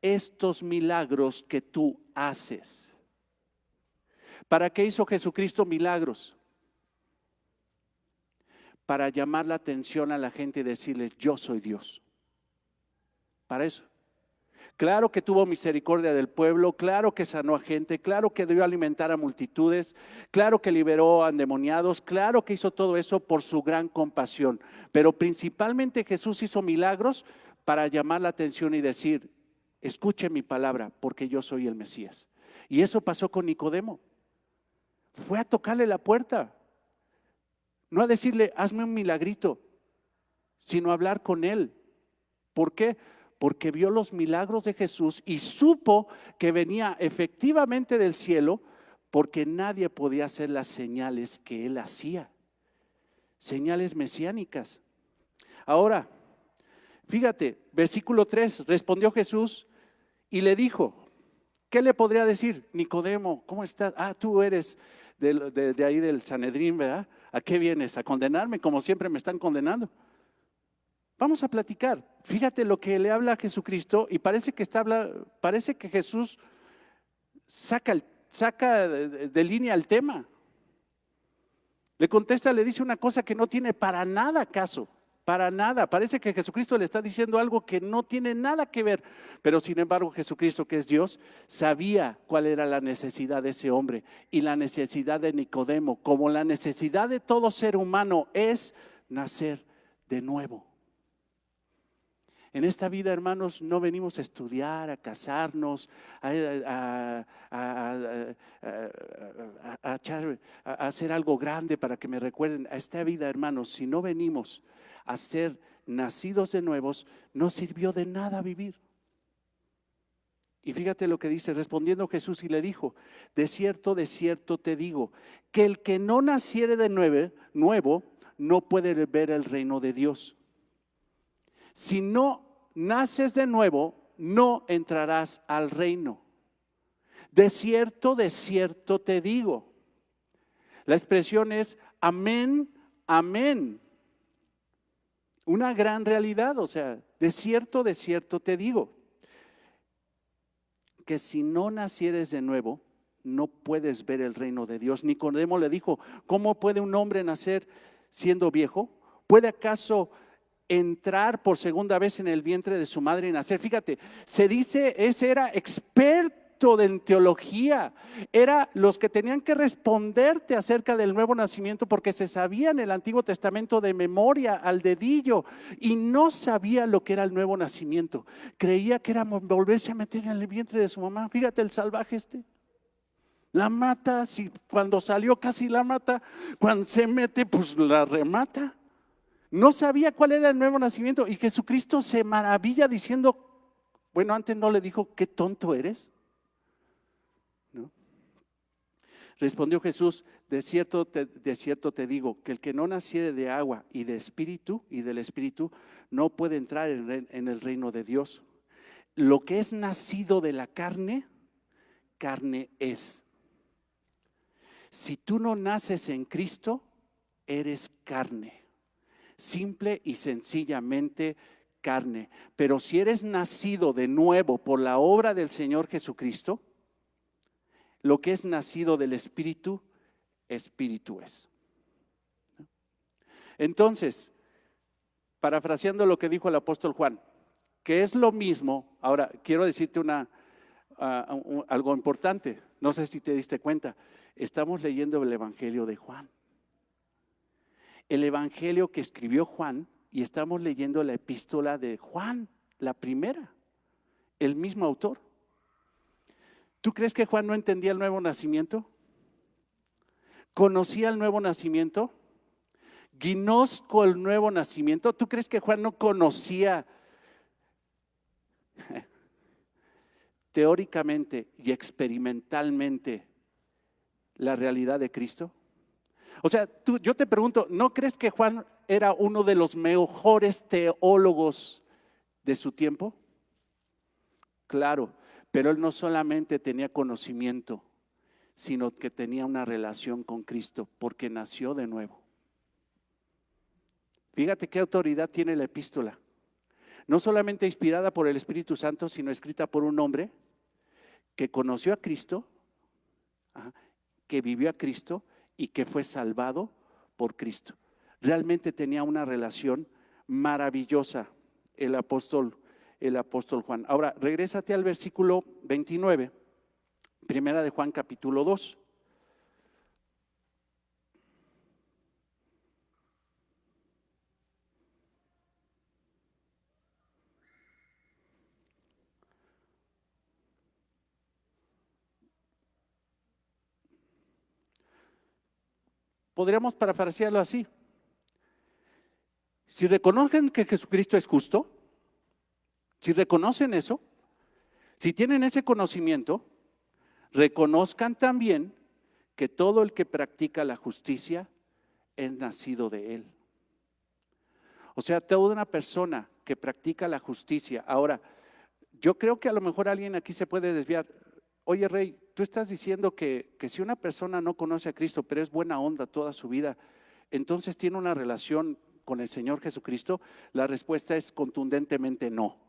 estos milagros que tú haces. ¿Para qué hizo Jesucristo milagros? Para llamar la atención a la gente y decirles: yo soy Dios. Para eso. Claro que tuvo misericordia del pueblo, claro que sanó a gente, claro que dio a alimentar a multitudes, claro que liberó a endemoniados, claro que hizo todo eso por su gran compasión. Pero principalmente Jesús hizo milagros para llamar la atención y decir: escuche mi palabra, porque yo soy el Mesías. Y eso pasó con Nicodemo. Fue a tocarle la puerta. No a decirle: hazme un milagrito, sino a hablar con él. ¿Por qué? Porque vio los milagros de Jesús y supo que venía efectivamente del cielo, porque nadie podía hacer las señales que él hacía. Señales mesiánicas. Ahora, fíjate, versículo 3, respondió Jesús y le dijo, ¿qué le podría decir? Nicodemo, ¿cómo estás? Tú eres de ahí del Sanedrín, ¿verdad? ¿A qué vienes? ¿A condenarme como siempre me están condenando? Vamos a platicar. Fíjate lo que le habla a Jesucristo y parece que Jesús saca de línea el tema. Le contesta, le dice una cosa que no tiene para nada caso, para nada. Parece que Jesucristo le está diciendo algo que no tiene nada que ver, pero sin embargo Jesucristo, que es Dios, sabía cuál era la necesidad de ese hombre y la necesidad de Nicodemo, como la necesidad de todo ser humano es nacer de nuevo. En esta vida, hermanos, no venimos a estudiar, a casarnos, a hacer algo grande para que me recuerden. A esta vida, hermanos, si no venimos a ser nacidos de nuevos, no sirvió de nada vivir. Y fíjate lo que dice, respondiendo Jesús y le dijo: de cierto te digo, que el que no naciere de nuevo no puede ver el reino de Dios. Si no naces de nuevo, no entrarás al reino. De cierto te digo. La expresión es amén, amén. Una gran realidad, o sea, de cierto te digo, que si no nacieres de nuevo, no puedes ver el reino de Dios. Nicodemo le dijo: ¿cómo puede un hombre nacer siendo viejo? ¿Puede acaso entrar por segunda vez en el vientre de su madre y nacer? Fíjate, se dice, ese era experto en teología, era los que tenían que responderte acerca del nuevo nacimiento, porque se sabía en el Antiguo Testamento de memoria al dedillo, y no sabía lo que era el nuevo nacimiento. Creía que era volverse a meter en el vientre de su mamá. Fíjate el salvaje la mata, si cuando salió casi la mata, cuando se mete pues la remata. No sabía cuál era el nuevo nacimiento, y Jesucristo se maravilla diciendo, bueno, antes no le dijo: qué tonto eres, ¿no? Respondió Jesús, de cierto te digo, que el que no naciere de agua y de espíritu y del espíritu, no puede entrar en el reino de Dios. Lo que es nacido de la carne, carne es. Si tú no naces en Cristo, eres carne. Simple y sencillamente carne. Pero si eres nacido de nuevo por la obra del Señor Jesucristo, lo que es nacido del Espíritu, Espíritu es. Entonces, parafraseando lo que dijo el apóstol Juan, que es lo mismo. Ahora, quiero decirte algo importante. No sé si te diste cuenta. Estamos leyendo el Evangelio de Juan. El Evangelio que escribió Juan, y estamos leyendo la epístola de Juan, la primera, el mismo autor. ¿Tú crees que Juan no entendía el nuevo nacimiento? ¿Conocía el nuevo nacimiento? ¿Conozco el nuevo nacimiento? ¿Tú crees que Juan no conocía teóricamente y experimentalmente la realidad de Cristo? O sea, yo te pregunto, ¿no crees que Juan era uno de los mejores teólogos de su tiempo? Claro, pero él no solamente tenía conocimiento, sino que tenía una relación con Cristo, porque nació de nuevo. Fíjate qué autoridad tiene la epístola. No solamente inspirada por el Espíritu Santo, sino escrita por un hombre que conoció a Cristo, que vivió a Cristo y que fue salvado por Cristo. Realmente tenía una relación maravillosa el apóstol Juan. Ahora, regrésate al versículo 29, primera de Juan capítulo 2. Podríamos parafrasearlo así. Si reconocen que Jesucristo es justo, si reconocen eso, si tienen ese conocimiento, reconozcan también que todo el que practica la justicia es nacido de Él. O sea, toda una persona que practica la justicia. Ahora, yo creo que a lo mejor alguien aquí se puede desviar. Oye, Rey, tú estás diciendo que si una persona no conoce a Cristo, pero es buena onda toda su vida, entonces tiene una relación con el Señor Jesucristo. La respuesta es contundentemente no.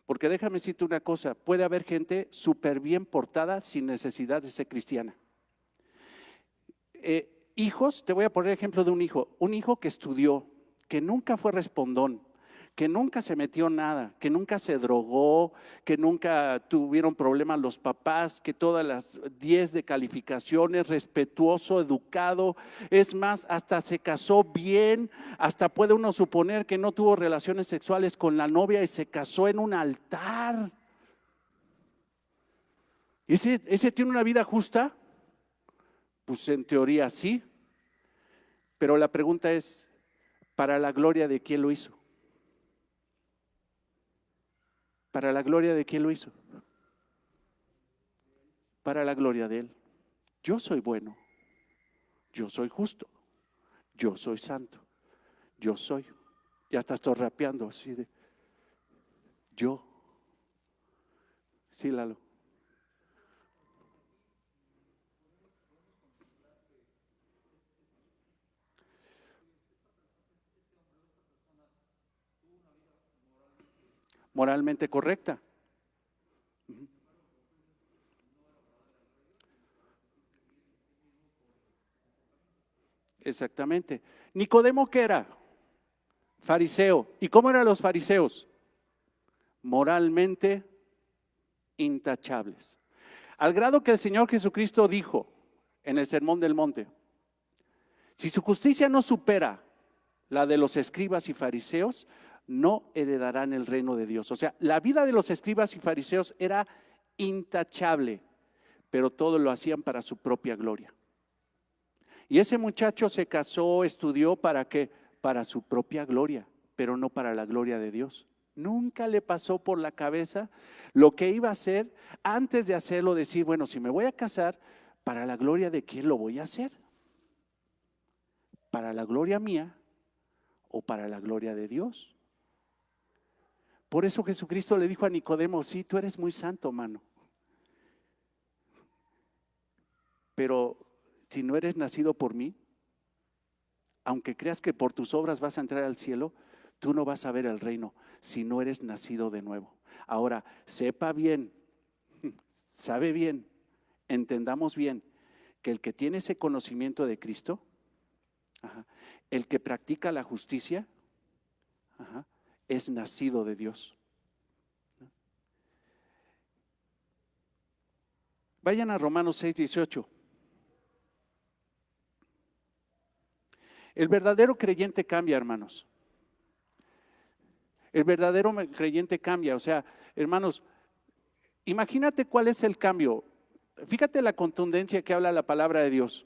Porque déjame decirte una cosa, puede haber gente súper bien portada sin necesidad de ser cristiana. Hijos, te voy a poner ejemplo de un hijo que estudió, que nunca fue respondón, que nunca se metió nada, que nunca se drogó, que nunca tuvieron problemas los papás, que todas las 10 de calificaciones, respetuoso, educado, es más, hasta se casó bien, hasta puede uno suponer que no tuvo relaciones sexuales con la novia y se casó en un altar. ¿Ese tiene una vida justa? Pues en teoría sí, pero la pregunta es, ¿para la gloria de quién lo hizo? ¿Para la gloria de quién lo hizo? Para la gloria de Él. Yo soy bueno, yo soy justo, yo soy santo, yo soy. Ya hasta estoy rapeando así de yo. Sí, Lalo. Moralmente correcta. Exactamente. Nicodemo, ¿qué era? Fariseo. ¿Y cómo eran los fariseos? Moralmente intachables. Al grado que el Señor Jesucristo dijo en el Sermón del Monte, si su justicia no supera la de los escribas y fariseos, no heredarán el reino de Dios. O sea, la vida de los escribas y fariseos era intachable, pero todo lo hacían para su propia gloria. Y ese muchacho se casó, estudió, ¿para qué? Para su propia gloria, pero no para la gloria de Dios. Nunca le pasó por la cabeza lo que iba a hacer antes de hacerlo, decir, bueno, si me voy a casar, ¿para la gloria de quién lo voy a hacer? ¿Para la gloria mía o para la gloria de Dios? Por eso Jesucristo le dijo a Nicodemo, sí, tú eres muy santo, mano, pero si no eres nacido por mí, aunque creas que por tus obras vas a entrar al cielo, tú no vas a ver el reino si no eres nacido de nuevo. Ahora, sepa bien, sabe bien, entendamos bien que el que tiene ese conocimiento de Cristo, el que practica la justicia, es nacido de Dios. Vayan a Romanos 6:18. El verdadero creyente cambia, hermanos. El verdadero creyente cambia. O sea, hermanos, imagínate cuál es el cambio. Fíjate la contundencia que habla la palabra de Dios.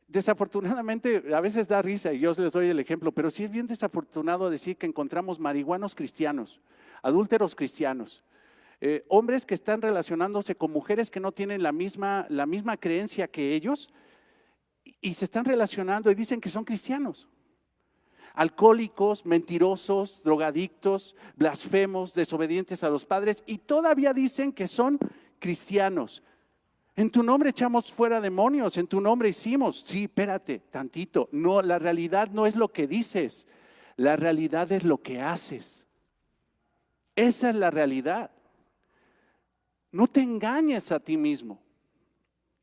Desafortunadamente, a veces da risa y yo les doy el ejemplo, pero sí es bien desafortunado decir que encontramos marihuanos cristianos, adúlteros cristianos, hombres que están relacionándose con mujeres que no tienen la misma creencia que ellos y se están relacionando y dicen que son cristianos. Alcohólicos, mentirosos, drogadictos, blasfemos, desobedientes a los padres y todavía dicen que son cristianos. En tu nombre echamos fuera demonios, en tu nombre hicimos. Sí, espérate, tantito. No, la realidad no es lo que dices, la realidad es lo que haces. Esa es la realidad. No te engañes a ti mismo.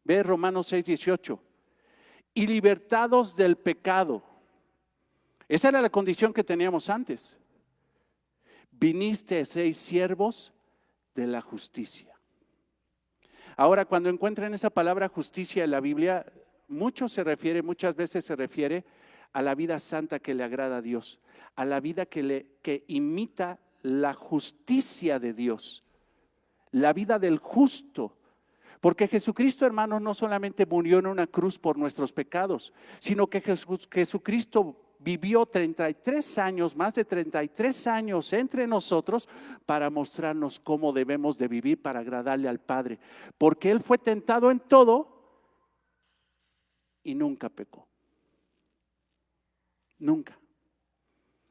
Ve Romanos 6:18. Y libertados del pecado. Esa era la condición que teníamos antes. Viniste a ser siervos de la justicia. Ahora, cuando encuentran esa palabra justicia en la Biblia, muchas veces se refiere a la vida santa que le agrada a Dios, a la vida que imita la justicia de Dios, la vida del justo. Porque Jesucristo, hermanos, no solamente murió en una cruz por nuestros pecados, sino que Jesucristo vivió 33 años, más de 33 años entre nosotros para mostrarnos cómo debemos de vivir para agradarle al Padre. Porque Él fue tentado en todo y nunca pecó. Nunca.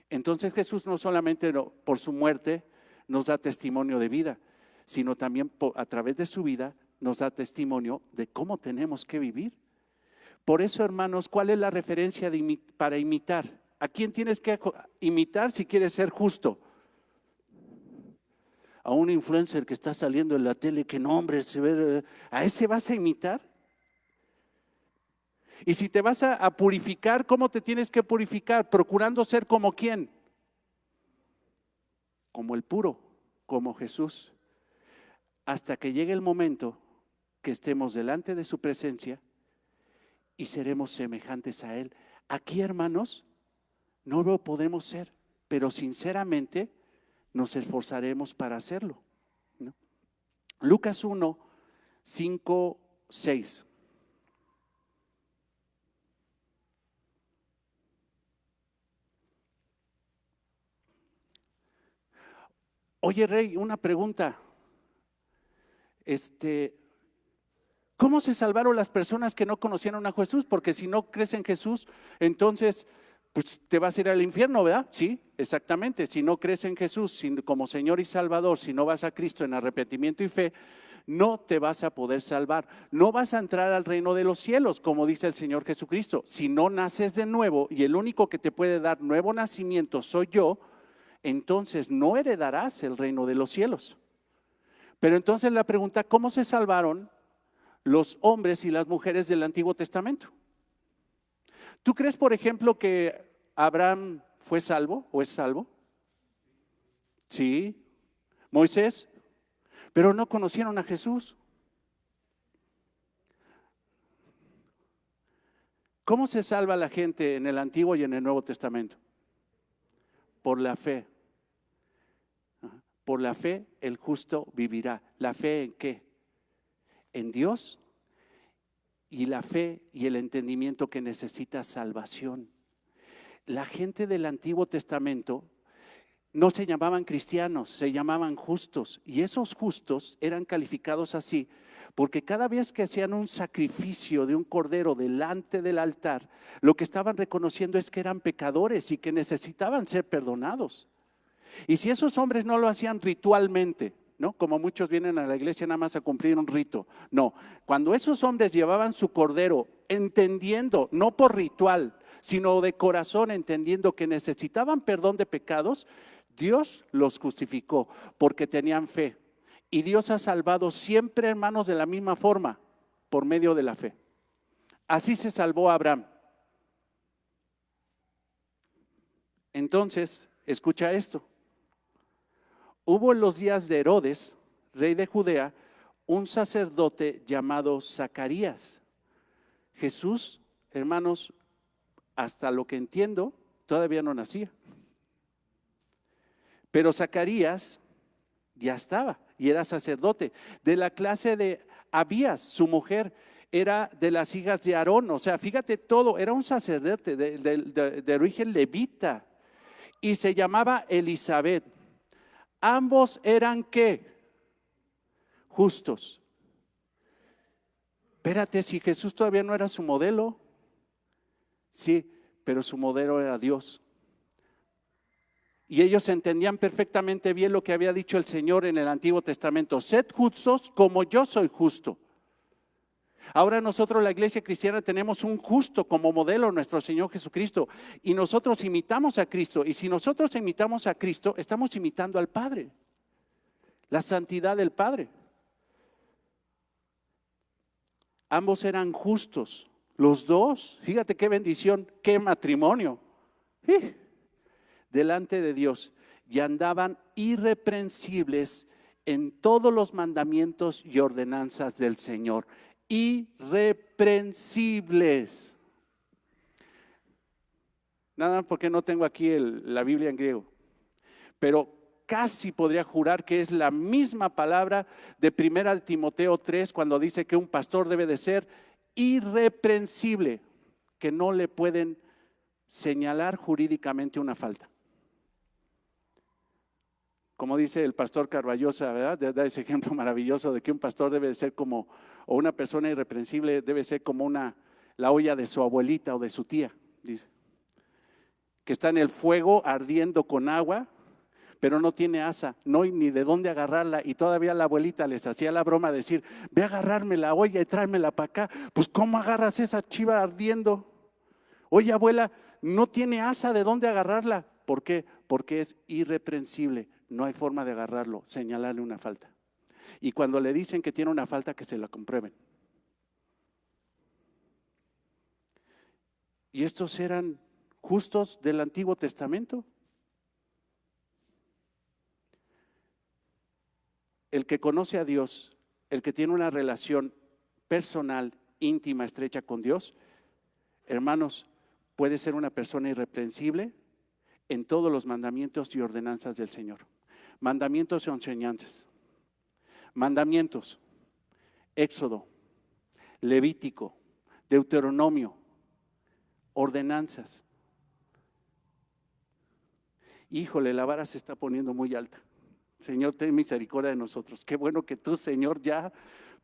Entonces Jesús no solamente por su muerte nos da testimonio de vida, sino también a través de su vida nos da testimonio de cómo tenemos que vivir. Por eso, hermanos, ¿cuál es la referencia para imitar? ¿A quién tienes que imitar si quieres ser justo? A un influencer que está saliendo en la tele, que no, hombre, ¿a ese vas a imitar? Y si te vas a purificar, ¿cómo te tienes que purificar? Procurando ser como ¿quién? Como el puro, como Jesús. Hasta que llegue el momento que estemos delante de su presencia y seremos semejantes a Él. Aquí, hermanos, no lo podemos ser, pero sinceramente nos esforzaremos para hacerlo, ¿no? Lucas 1, 5, 6. Oye, Rey, una pregunta. ¿Cómo se salvaron las personas que no conocieron a Jesús? Porque si no crees en Jesús, entonces pues te vas a ir al infierno, ¿verdad? Sí, exactamente. Si no crees en Jesús como Señor y Salvador, si no vas a Cristo en arrepentimiento y fe, no te vas a poder salvar. No vas a entrar al reino de los cielos, como dice el Señor Jesucristo. Si no naces de nuevo y el único que te puede dar nuevo nacimiento soy yo, entonces no heredarás el reino de los cielos. Pero entonces la pregunta, ¿cómo se salvaron los hombres y las mujeres del Antiguo Testamento? ¿Tú crees, por ejemplo, que Abraham fue salvo o es salvo? Sí. ¿Moisés? Pero no conocieron a Jesús. ¿Cómo se salva la gente en el Antiguo y en el Nuevo Testamento? Por la fe. Por la fe el justo vivirá. ¿La fe en qué? En Dios, y la fe y el entendimiento que necesita salvación. La gente del Antiguo Testamento no se llamaban cristianos, se llamaban justos. Y esos justos eran calificados así porque cada vez que hacían un sacrificio de un cordero delante del altar, lo que estaban reconociendo es que eran pecadores y que necesitaban ser perdonados. Y si esos hombres no lo hacían ritualmente, ¿no? Como muchos vienen a la iglesia nada más a cumplir un rito. No, cuando esos hombres llevaban su cordero entendiendo, no por ritual, sino de corazón, entendiendo que necesitaban perdón de pecados, Dios los justificó porque tenían fe. Y Dios ha salvado siempre, hermanos, de la misma forma, por medio de la fe. Así se salvó a Abraham. Entonces, escucha esto. Hubo en los días de Herodes, rey de Judea, un sacerdote llamado Zacarías. Jesús, hermanos, hasta lo que entiendo, todavía no nacía. Pero Zacarías ya estaba y era sacerdote de la clase de Abías, su mujer era de las hijas de Aarón. O sea, fíjate todo, era un sacerdote de origen levita y se llamaba Elizabeth. Ambos eran ¿qué? Justos. Espérate, si Jesús todavía no era su modelo. Sí, pero su modelo era Dios. Y ellos entendían perfectamente bien lo que había dicho el Señor en el Antiguo Testamento: sed justos como yo soy justo. Ahora nosotros, la iglesia cristiana, tenemos un justo como modelo, nuestro Señor Jesucristo, y nosotros imitamos a Cristo. Y si nosotros imitamos a Cristo, estamos imitando al Padre, la santidad del Padre. Ambos eran justos, los dos. Fíjate qué bendición, qué matrimonio. Delante de Dios, y andaban irreprensibles en todos los mandamientos y ordenanzas del Señor. Irreprensibles. Nada, porque no tengo aquí la Biblia en griego, pero casi podría jurar que es la misma palabra de 1 Timoteo 3, cuando dice que un pastor debe de ser irreprensible, que no le pueden señalar jurídicamente una falta. Como dice el pastor Carballosa, ¿verdad? Da ese ejemplo maravilloso de que un pastor debe de ser como, o una persona irreprensible debe ser como la olla de su abuelita o de su tía, dice, que está en el fuego ardiendo con agua, pero no tiene asa, no hay ni de dónde agarrarla, y todavía la abuelita les hacía la broma de decir: ve a agarrarme la olla y tráemela para acá. Pues ¿cómo agarras esa chiva ardiendo? Oye, abuela, no tiene asa de dónde agarrarla. ¿Por qué? Porque es irreprensible. No hay forma de agarrarlo, señalarle una falta. Y cuando le dicen que tiene una falta, que se la comprueben. ¿Y estos eran justos del Antiguo Testamento? El que conoce a Dios, el que tiene una relación personal, íntima, estrecha con Dios, hermanos, puede ser una persona irreprensible en todos los mandamientos y ordenanzas del Señor. Mandamientos y enseñanzas. Mandamientos: Éxodo, Levítico, Deuteronomio, ordenanzas. Híjole, la vara se está poniendo muy alta. Señor, ten misericordia de nosotros. Qué bueno que tú, Señor, ya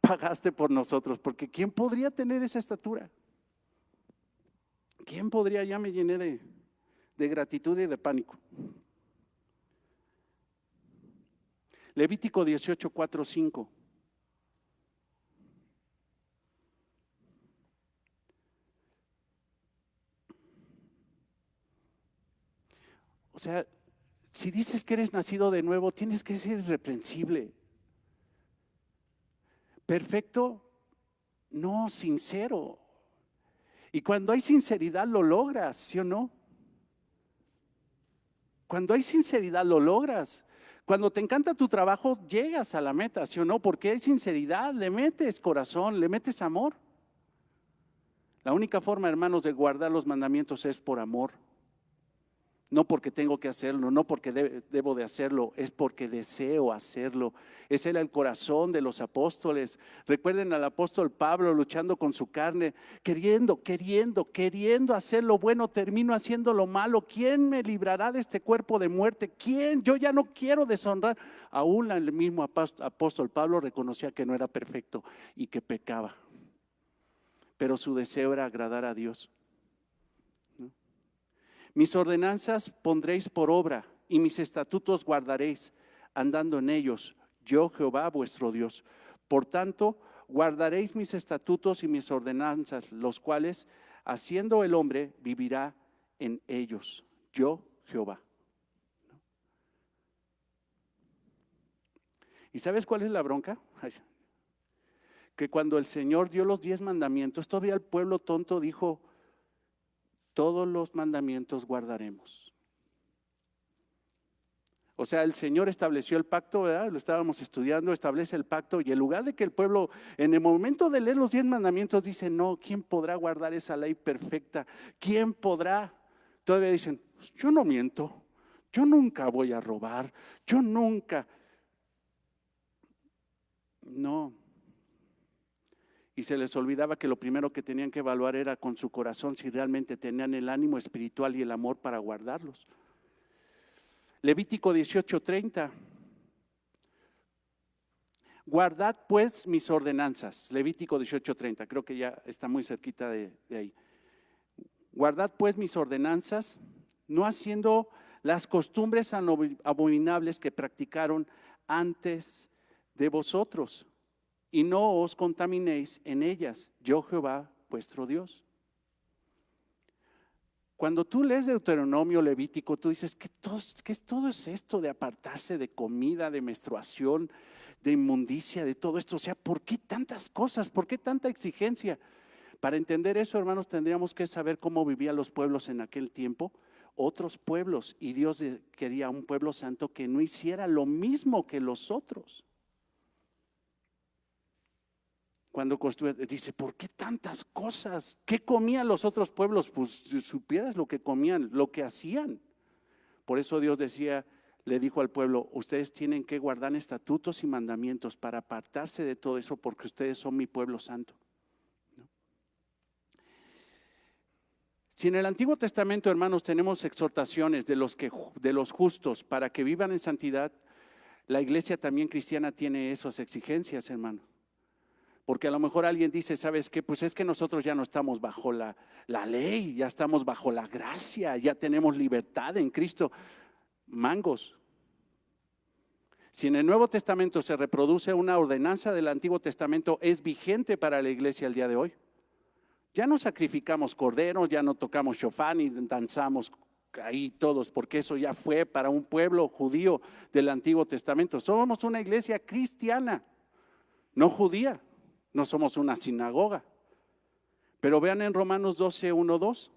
pagaste por nosotros, porque ¿quién podría tener esa estatura? ¿Quién podría? Ya me llené de gratitud y de pánico. Levítico 18, 4, 5. O sea, si dices que eres nacido de nuevo, tienes que ser irreprensible. Perfecto, no, sincero. Y cuando hay sinceridad lo logras, ¿sí o no? Cuando hay sinceridad lo logras. Cuando te encanta tu trabajo, llegas a la meta, ¿sí o no? Porque hay sinceridad, le metes corazón, le metes amor. La única forma, hermanos, de guardar los mandamientos es por amor. No porque tengo que hacerlo, no porque debo de hacerlo, es porque deseo hacerlo. Ese era el corazón de los apóstoles. Recuerden al apóstol Pablo luchando con su carne, queriendo hacer lo bueno, termino haciendo lo malo. ¿Quién me librará de este cuerpo de muerte? ¿Quién? Yo ya no quiero deshonrar. Aún el mismo apóstol Pablo reconocía que no era perfecto y que pecaba. Pero su deseo era agradar a Dios. Mis ordenanzas pondréis por obra y mis estatutos guardaréis, andando en ellos, yo Jehová vuestro Dios. Por tanto, guardaréis mis estatutos y mis ordenanzas, los cuales, haciendo el hombre, vivirá en ellos, yo Jehová. ¿Y sabes cuál es la bronca? Que cuando el Señor dio los 10 mandamientos, todavía el pueblo tonto dijo: todos los mandamientos guardaremos. O sea, el Señor estableció el pacto, ¿verdad? Lo estábamos estudiando, establece el pacto, y en lugar de que el pueblo, en el momento de leer los 10 mandamientos, dice: no, ¿quién podrá guardar esa ley perfecta? ¿Quién podrá? Todavía dicen: yo no miento, yo nunca voy a robar, yo nunca. No. Y se les olvidaba que lo primero que tenían que evaluar era con su corazón si realmente tenían el ánimo espiritual y el amor para guardarlos. Levítico 18:30. Guardad pues mis ordenanzas. Levítico 18:30, creo que ya está muy cerquita de ahí. Guardad pues mis ordenanzas, no haciendo las costumbres abominables que practicaron antes de vosotros, y no os contaminéis en ellas, yo Jehová vuestro Dios. Cuando tú lees Deuteronomio, Levítico, tú dices: ¿qué es todo esto de apartarse de comida, de menstruación, de inmundicia, de todo esto? O sea, ¿por qué tantas cosas? ¿Por qué tanta exigencia? Para entender eso, hermanos, tendríamos que saber cómo vivían los pueblos en aquel tiempo, otros pueblos, y Dios quería un pueblo santo que no hiciera lo mismo que los otros. Cuando construye, dice: ¿por qué tantas cosas? ¿Qué comían los otros pueblos? Pues si supieras lo que comían, lo que hacían. Por eso Dios le dijo al pueblo: ustedes tienen que guardar estatutos y mandamientos para apartarse de todo eso, porque ustedes son mi pueblo santo. ¿No? Si en el Antiguo Testamento, hermanos, tenemos exhortaciones de los justos para que vivan en santidad, la iglesia también cristiana tiene esas exigencias, hermanos. Porque a lo mejor alguien dice: ¿sabes qué? Pues es que nosotros ya no estamos bajo la ley, ya estamos bajo la gracia, ya tenemos libertad en Cristo. Mangos. Si en el Nuevo Testamento se reproduce una ordenanza del Antiguo Testamento, es vigente para la iglesia el día de hoy. Ya no sacrificamos corderos, ya no tocamos shofar ni danzamos ahí todos, porque eso ya fue para un pueblo judío del Antiguo Testamento. Somos una iglesia cristiana, no judía. No somos una sinagoga. Pero vean en Romanos 12:1-2.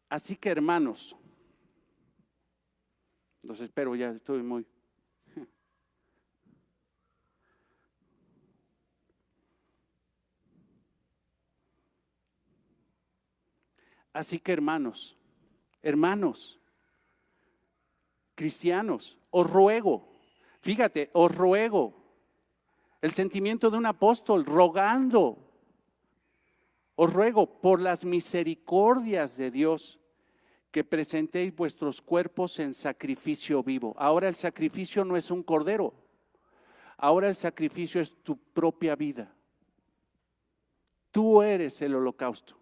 Así que, hermanos, los espero, ya estoy muy... Así que, hermanos, cristianos, os ruego, fíjate, os ruego, el sentimiento de un apóstol rogando, os ruego por las misericordias de Dios que presentéis vuestros cuerpos en sacrificio vivo. Ahora el sacrificio no es un cordero, ahora el sacrificio es tu propia vida. Tú eres el holocausto.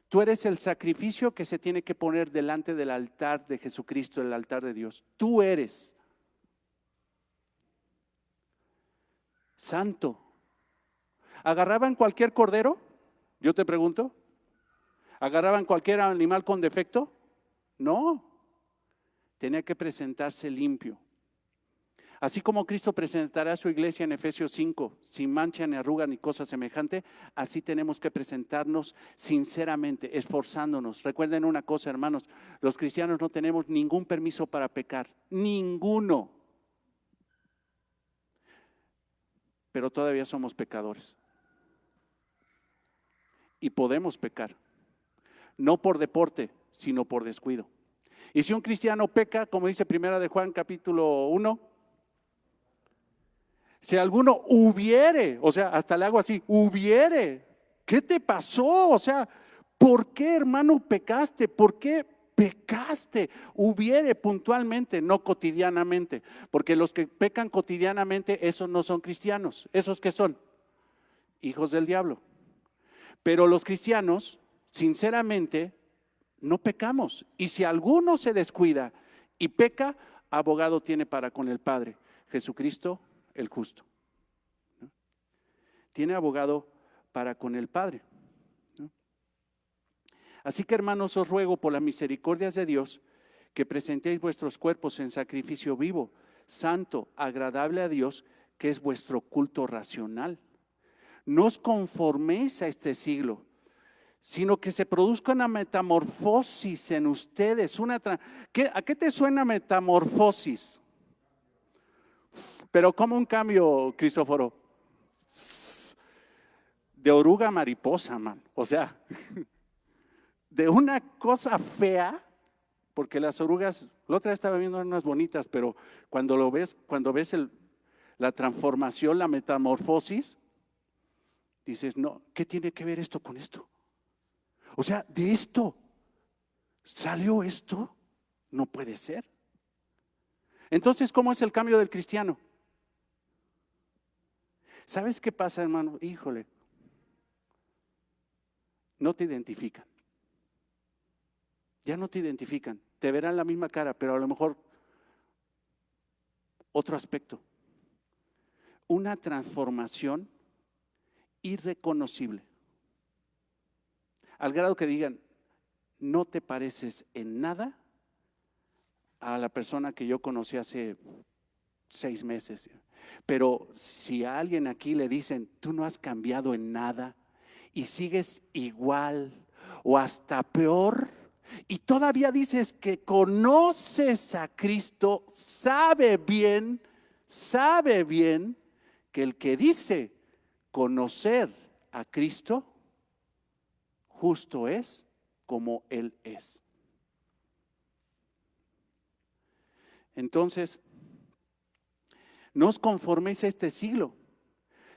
Tú eres el sacrificio que se tiene que poner delante del altar de Jesucristo, el altar de Dios. Tú eres santo. ¿Agarraban cualquier cordero? Yo te pregunto. ¿Agarraban cualquier animal con defecto? No. Tenía que presentarse limpio. Así como Cristo presentará a su iglesia en Efesios 5, sin mancha ni arruga ni cosa semejante, así tenemos que presentarnos sinceramente, esforzándonos. Recuerden una cosa, hermanos, los cristianos no tenemos ningún permiso para pecar, ninguno. Pero todavía somos pecadores. Y podemos pecar, no por deporte, sino por descuido. Y si un cristiano peca, como dice 1 de Juan capítulo 1, si alguno hubiere, o sea, hasta le hago así, hubiere, ¿qué te pasó? O sea, ¿por qué, hermano, pecaste? ¿Por qué pecaste? Hubiere puntualmente, no cotidianamente, porque los que pecan cotidianamente, esos no son cristianos. ¿Esos qué son? Hijos del diablo. Pero los cristianos, sinceramente, no pecamos. Y si alguno se descuida y peca, abogado tiene para con el Padre, Jesucristo el justo. ¿No? Tiene abogado para con el Padre. ¿No? Así que, hermanos, os ruego por las misericordias de Dios que presentéis vuestros cuerpos en sacrificio vivo, santo, agradable a Dios, que es vuestro culto racional. No os conforméis a este siglo, sino que se produzca una metamorfosis en ustedes. ¿A qué te suena metamorfosis? Pero ¿cómo un cambio, Cristóforo? De oruga a mariposa, man. O sea, de una cosa fea, porque las orugas, la otra vez estaba viendo unas bonitas, pero cuando ves la transformación, la metamorfosis, dices, no, ¿qué tiene que ver esto con esto? O sea, de esto salió esto, no puede ser. Entonces, ¿cómo es el cambio del cristiano? ¿Sabes qué pasa, hermano? Híjole, no te identifican. Ya no te identifican. Te verán la misma cara, pero a lo mejor otro aspecto. Una transformación irreconocible. Al grado que digan, no te pareces en nada a la persona que yo conocí hace 6 meses. Pero si a alguien aquí le dicen, tú no has cambiado en nada y sigues igual o hasta peor, y todavía dices que conoces a Cristo, sabe bien que el que dice conocer a Cristo, justo es como Él es. Entonces, no os conforméis a este siglo,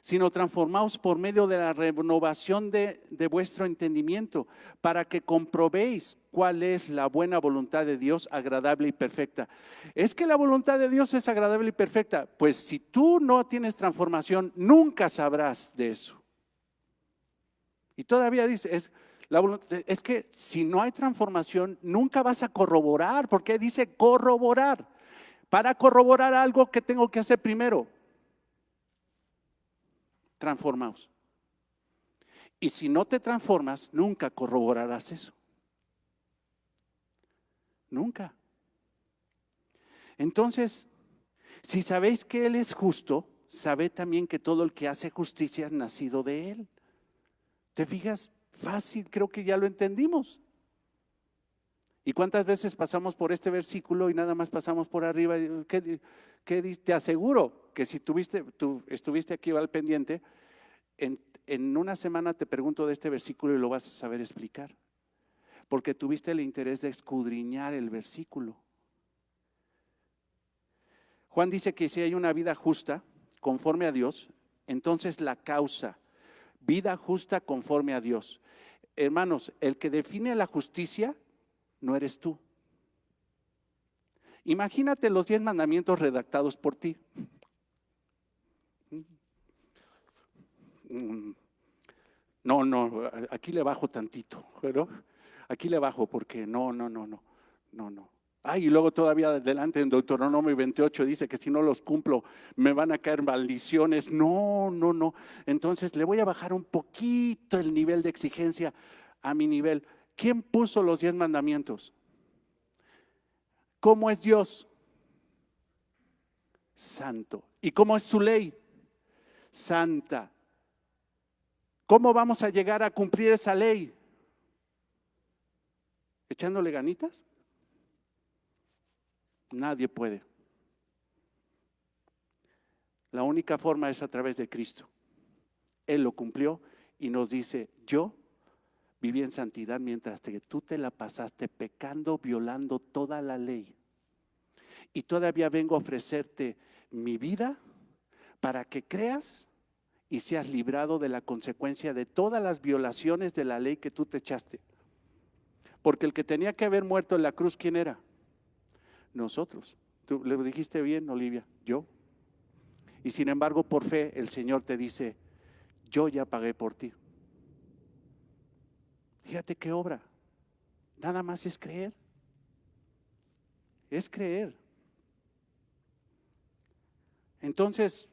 sino transformaos por medio de la renovación de vuestro entendimiento, para que comprobéis cuál es la buena voluntad de Dios, agradable y perfecta. Es que la voluntad de Dios es agradable y perfecta. Pues si tú no tienes transformación, nunca sabrás de eso. Y todavía dice, es que si no hay transformación, nunca vas a corroborar, porque dice corroborar. Para corroborar algo, ¿qué tengo que hacer primero? Transformaos. Y si no te transformas, nunca corroborarás eso. Nunca. Entonces, si sabéis que Él es justo, sabed también que todo el que hace justicia es nacido de Él. ¿Te fijas? Fácil, creo que ya lo entendimos. ¿Y cuántas veces pasamos por este versículo y nada más pasamos por arriba? Te aseguro que si tú estuviste aquí al pendiente, en una semana te pregunto de este versículo y lo vas a saber explicar. Porque tuviste el interés de escudriñar el versículo. Juan dice que si hay una vida justa, conforme a Dios, entonces la causa, vida justa conforme a Dios. Hermanos, el que define la justicia no eres tú. Imagínate los 10 mandamientos redactados por ti. No, aquí le bajo tantito, pero aquí le bajo porque no. Ay, y luego todavía adelante en Deuteronomio 28 dice que si no los cumplo me van a caer maldiciones. No. Entonces le voy a bajar un poquito el nivel de exigencia a mi nivel. ¿Quién puso los 10 mandamientos? ¿Cómo es Dios? santo. ¿Y cómo es su ley? Santa. ¿Cómo vamos a llegar a cumplir esa ley? ¿Echándole ganitas? Nadie puede. La única forma es a través de Cristo. Él lo cumplió y nos dice, yo viví en santidad mientras que tú te la pasaste pecando, violando toda la ley. Y todavía vengo a ofrecerte mi vida para que creas y seas librado de la consecuencia de todas las violaciones de la ley que tú te echaste. Porque el que tenía que haber muerto en la cruz, ¿quién era? Nosotros. Tú le dijiste bien, Olivia, yo. Y sin embargo, por fe, el Señor te dice, yo ya pagué por ti. Fíjate qué obra. Nada más es creer. Es creer. Entonces,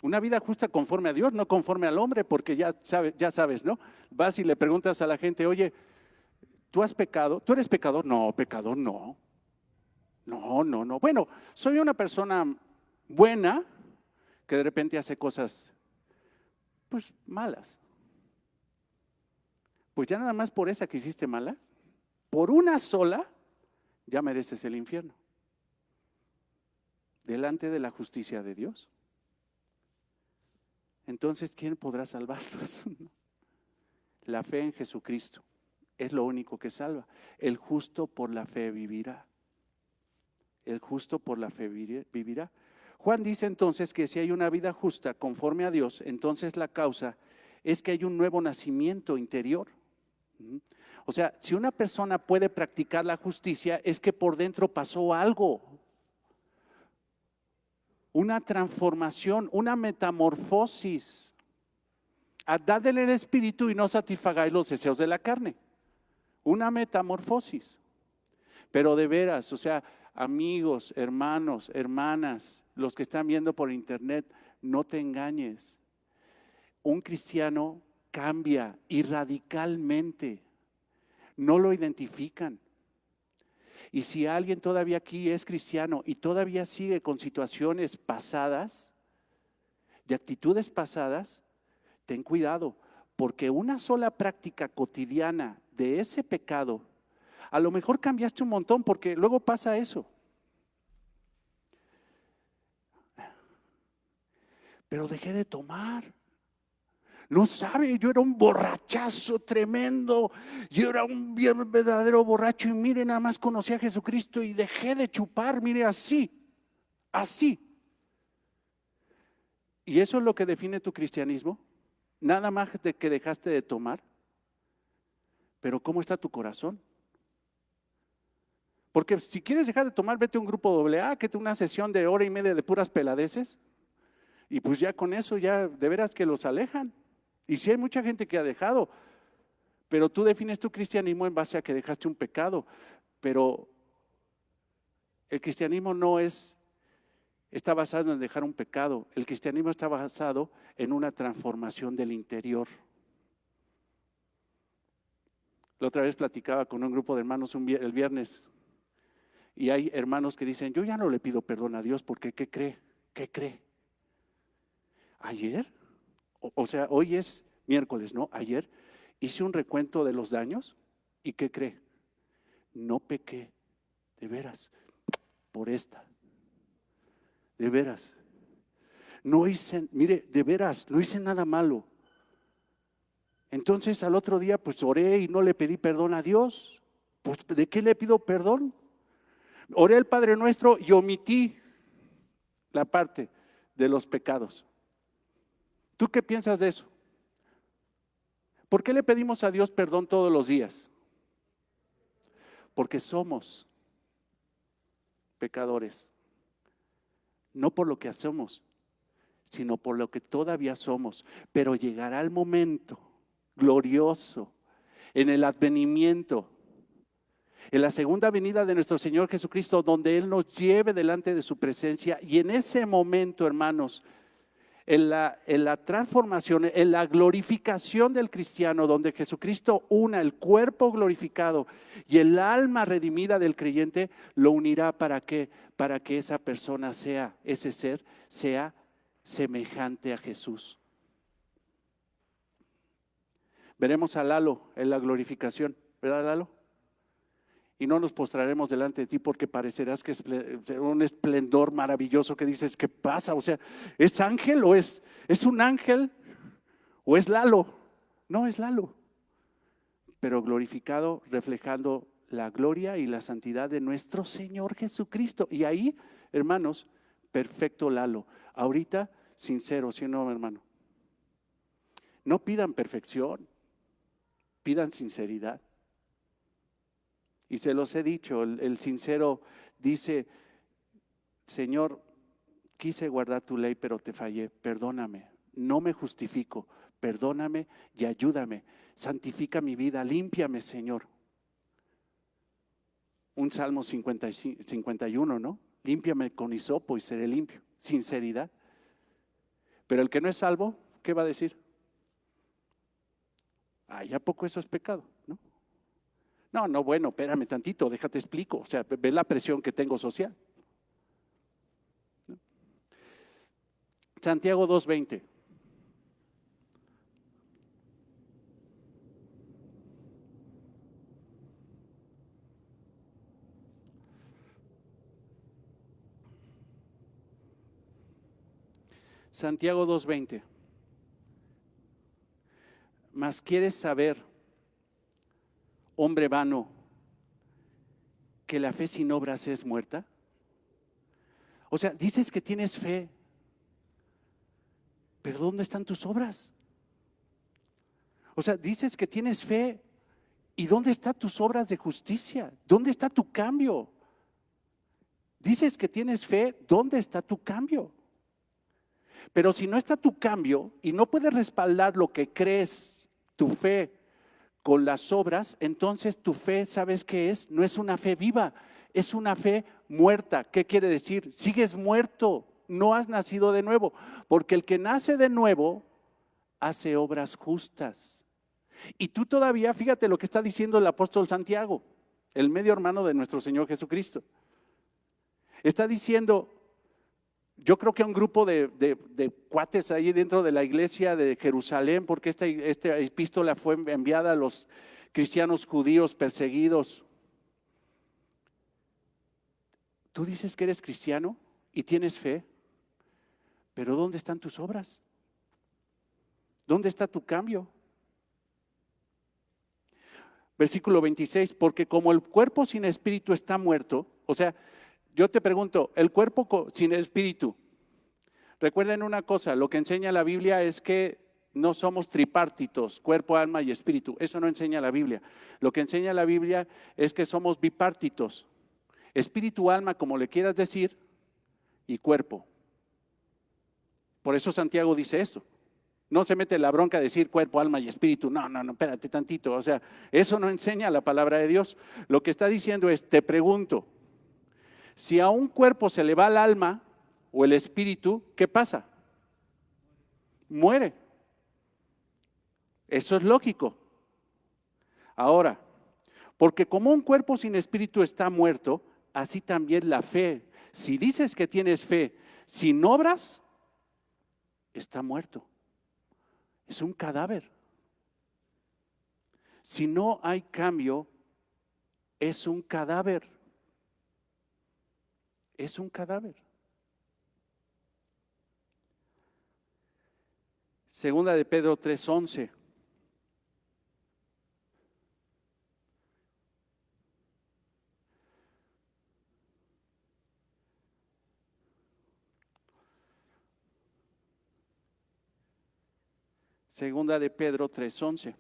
una vida justa conforme a Dios, no conforme al hombre, porque ya sabes, ¿no? Vas y le preguntas a la gente, oye, ¿tú has pecado? ¿Tú eres pecador? No, pecador no. No. Bueno, soy una persona buena que de repente hace cosas, pues, malas. Pues ya nada más por esa que hiciste mala, por una sola, ya mereces el infierno. Delante de la justicia de Dios. Entonces, ¿quién podrá salvarnos? La fe en Jesucristo es lo único que salva. El justo por la fe vivirá. El justo por la fe vivirá. Juan dice entonces que si hay una vida justa conforme a Dios, entonces la causa es que hay un nuevo nacimiento interior. O sea, si una persona puede practicar la justicia, es que por dentro pasó algo. Una transformación, una metamorfosis. Andad en el espíritu y no satisfagáis los deseos de la carne. Una metamorfosis. Pero de veras, o sea, amigos, hermanos, hermanas, los que están viendo por internet, no te engañes. Un cristiano cambia y radicalmente. No lo identifican. Y si alguien todavía aquí es cristiano y todavía sigue con situaciones pasadas, de actitudes pasadas, ten cuidado, porque una sola práctica cotidiana de ese pecado, a lo mejor cambiaste un montón, porque luego pasa eso. Pero dejé de tomar. No sabe, yo era un borrachazo tremendo, yo era un bien verdadero borracho y mire, nada más conocí a Jesucristo y dejé de chupar, mire, así. ¿Y eso es lo que define tu cristianismo? Nada más de que dejaste de tomar. Pero ¿cómo está tu corazón? Porque si quieres dejar de tomar, vete a un grupo AA, que te una sesión de hora y media de puras peladeces. Y pues ya con eso ya de veras que los alejan. Y sí hay mucha gente que ha dejado, pero tú defines tu cristianismo en base a que dejaste un pecado. Pero el cristianismo no está basado en dejar un pecado. El cristianismo está basado en una transformación del interior. La otra vez platicaba con un grupo de hermanos el viernes y hay hermanos que dicen, yo ya no le pido perdón a Dios porque ¿qué cree? Ayer, o sea, hoy es miércoles, ¿no? Ayer hice un recuento de los daños y ¿qué cree? No pequé, de veras, por esta. De veras. No hice, mire, de veras, no hice nada malo. Entonces al otro día pues oré y no le pedí perdón a Dios. Pues ¿de qué le pido perdón? Oré el Padre Nuestro y omití la parte de los pecados. ¿Tú qué piensas de eso? ¿Por qué le pedimos a Dios perdón todos los días? Porque somos pecadores. No por lo que hacemos, sino por lo que todavía somos. Pero llegará el momento glorioso, en el advenimiento, en la segunda venida de nuestro Señor Jesucristo, donde Él nos lleve delante de su presencia. Y en ese momento, hermanos, en la transformación, en la glorificación del cristiano, donde Jesucristo una el cuerpo glorificado y el alma redimida del creyente, lo unirá ¿para qué? Para que esa persona sea, ese ser, sea semejante a Jesús. Veremos a Lalo en la glorificación, ¿verdad, Lalo? Y no nos postraremos delante de ti porque parecerás que es un esplendor maravilloso que dices, ¿qué pasa? O sea, ¿es ángel o es un ángel o es Lalo? No, es Lalo, pero glorificado, reflejando la gloria y la santidad de nuestro Señor Jesucristo. Y ahí, hermanos, perfecto Lalo. Ahorita, sincero, ¿sí o no, hermano? No pidan perfección, pidan sinceridad. Y se los he dicho, el sincero dice, Señor, quise guardar tu ley, pero te fallé, perdóname, no me justifico, perdóname y ayúdame, santifica mi vida, límpiame, Señor. Un Salmo 51, ¿no? Límpiame con hisopo y seré limpio, sinceridad. Pero el que no es salvo, ¿qué va a decir? Ay, ¿a poco eso es pecado? ¿No? No, bueno, espérame tantito, déjate explico. O sea, ve la presión que tengo social. ¿No? Santiago 2:20. Santiago 2:20. Mas quieres saber, hombre vano, que la fe sin obras es muerta. O sea, dices que tienes fe, pero ¿dónde están tus obras? O sea, dices que tienes fe, ¿y dónde están tus obras de justicia? ¿Dónde está tu cambio? Dices que tienes fe, ¿dónde está tu cambio? Pero si no está tu cambio y no puedes respaldar lo que crees, tu fe, con las obras, entonces tu fe, ¿sabes qué es? No es una fe viva, es una fe muerta. ¿Qué quiere decir? Sigues muerto, no has nacido de nuevo, porque el que nace de nuevo hace obras justas. Y tú todavía, fíjate lo que está diciendo el apóstol Santiago, el medio hermano de nuestro Señor Jesucristo. Está diciendo, yo creo que un grupo de cuates ahí dentro de la iglesia de Jerusalén, porque esta epístola fue enviada a los cristianos judíos perseguidos. Tú dices que eres cristiano y tienes fe, pero ¿dónde están tus obras? ¿Dónde está tu cambio? Versículo 26, porque como el cuerpo sin espíritu está muerto, o sea, yo te pregunto, el cuerpo sin espíritu, recuerden una cosa, lo que enseña la Biblia es que no somos tripartitos, cuerpo, alma y espíritu. Eso no enseña la Biblia. Lo que enseña la Biblia es que somos bipartitos, espíritu, alma, como le quieras decir, y cuerpo. Por eso Santiago dice esto. No se mete la bronca de decir cuerpo, alma y espíritu. No, espérate tantito. O sea, eso no enseña la palabra de Dios. Lo que está diciendo es, te pregunto, si a un cuerpo se le va el alma o el espíritu, ¿qué pasa? Muere. Eso es lógico. Ahora, porque como un cuerpo sin espíritu está muerto, así también la fe. Si dices que tienes fe sin obras, está muerto. Es un cadáver. Si no hay cambio, es un cadáver. Es un cadáver. Segunda de Pedro 3:11. Segunda de Pedro 3:11.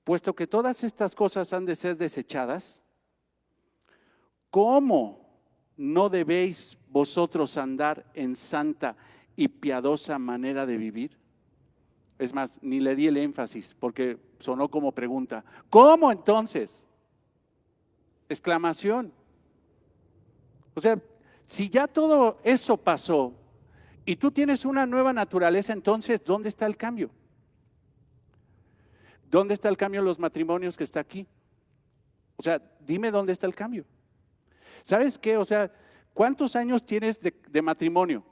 Puesto que todas estas cosas han de ser desechadas, ¿cómo no debéis vosotros andar en santa y piadosa manera de vivir? Es más, ni le di el énfasis porque sonó como pregunta. ¿Cómo entonces? Exclamación. O sea, si ya todo eso pasó y tú tienes una nueva naturaleza, entonces, ¿dónde está el cambio? ¿Dónde está el cambio en los matrimonios que está aquí? O sea, dime dónde está el cambio. ¿Sabes qué? O sea, ¿cuántos años tienes de matrimonio?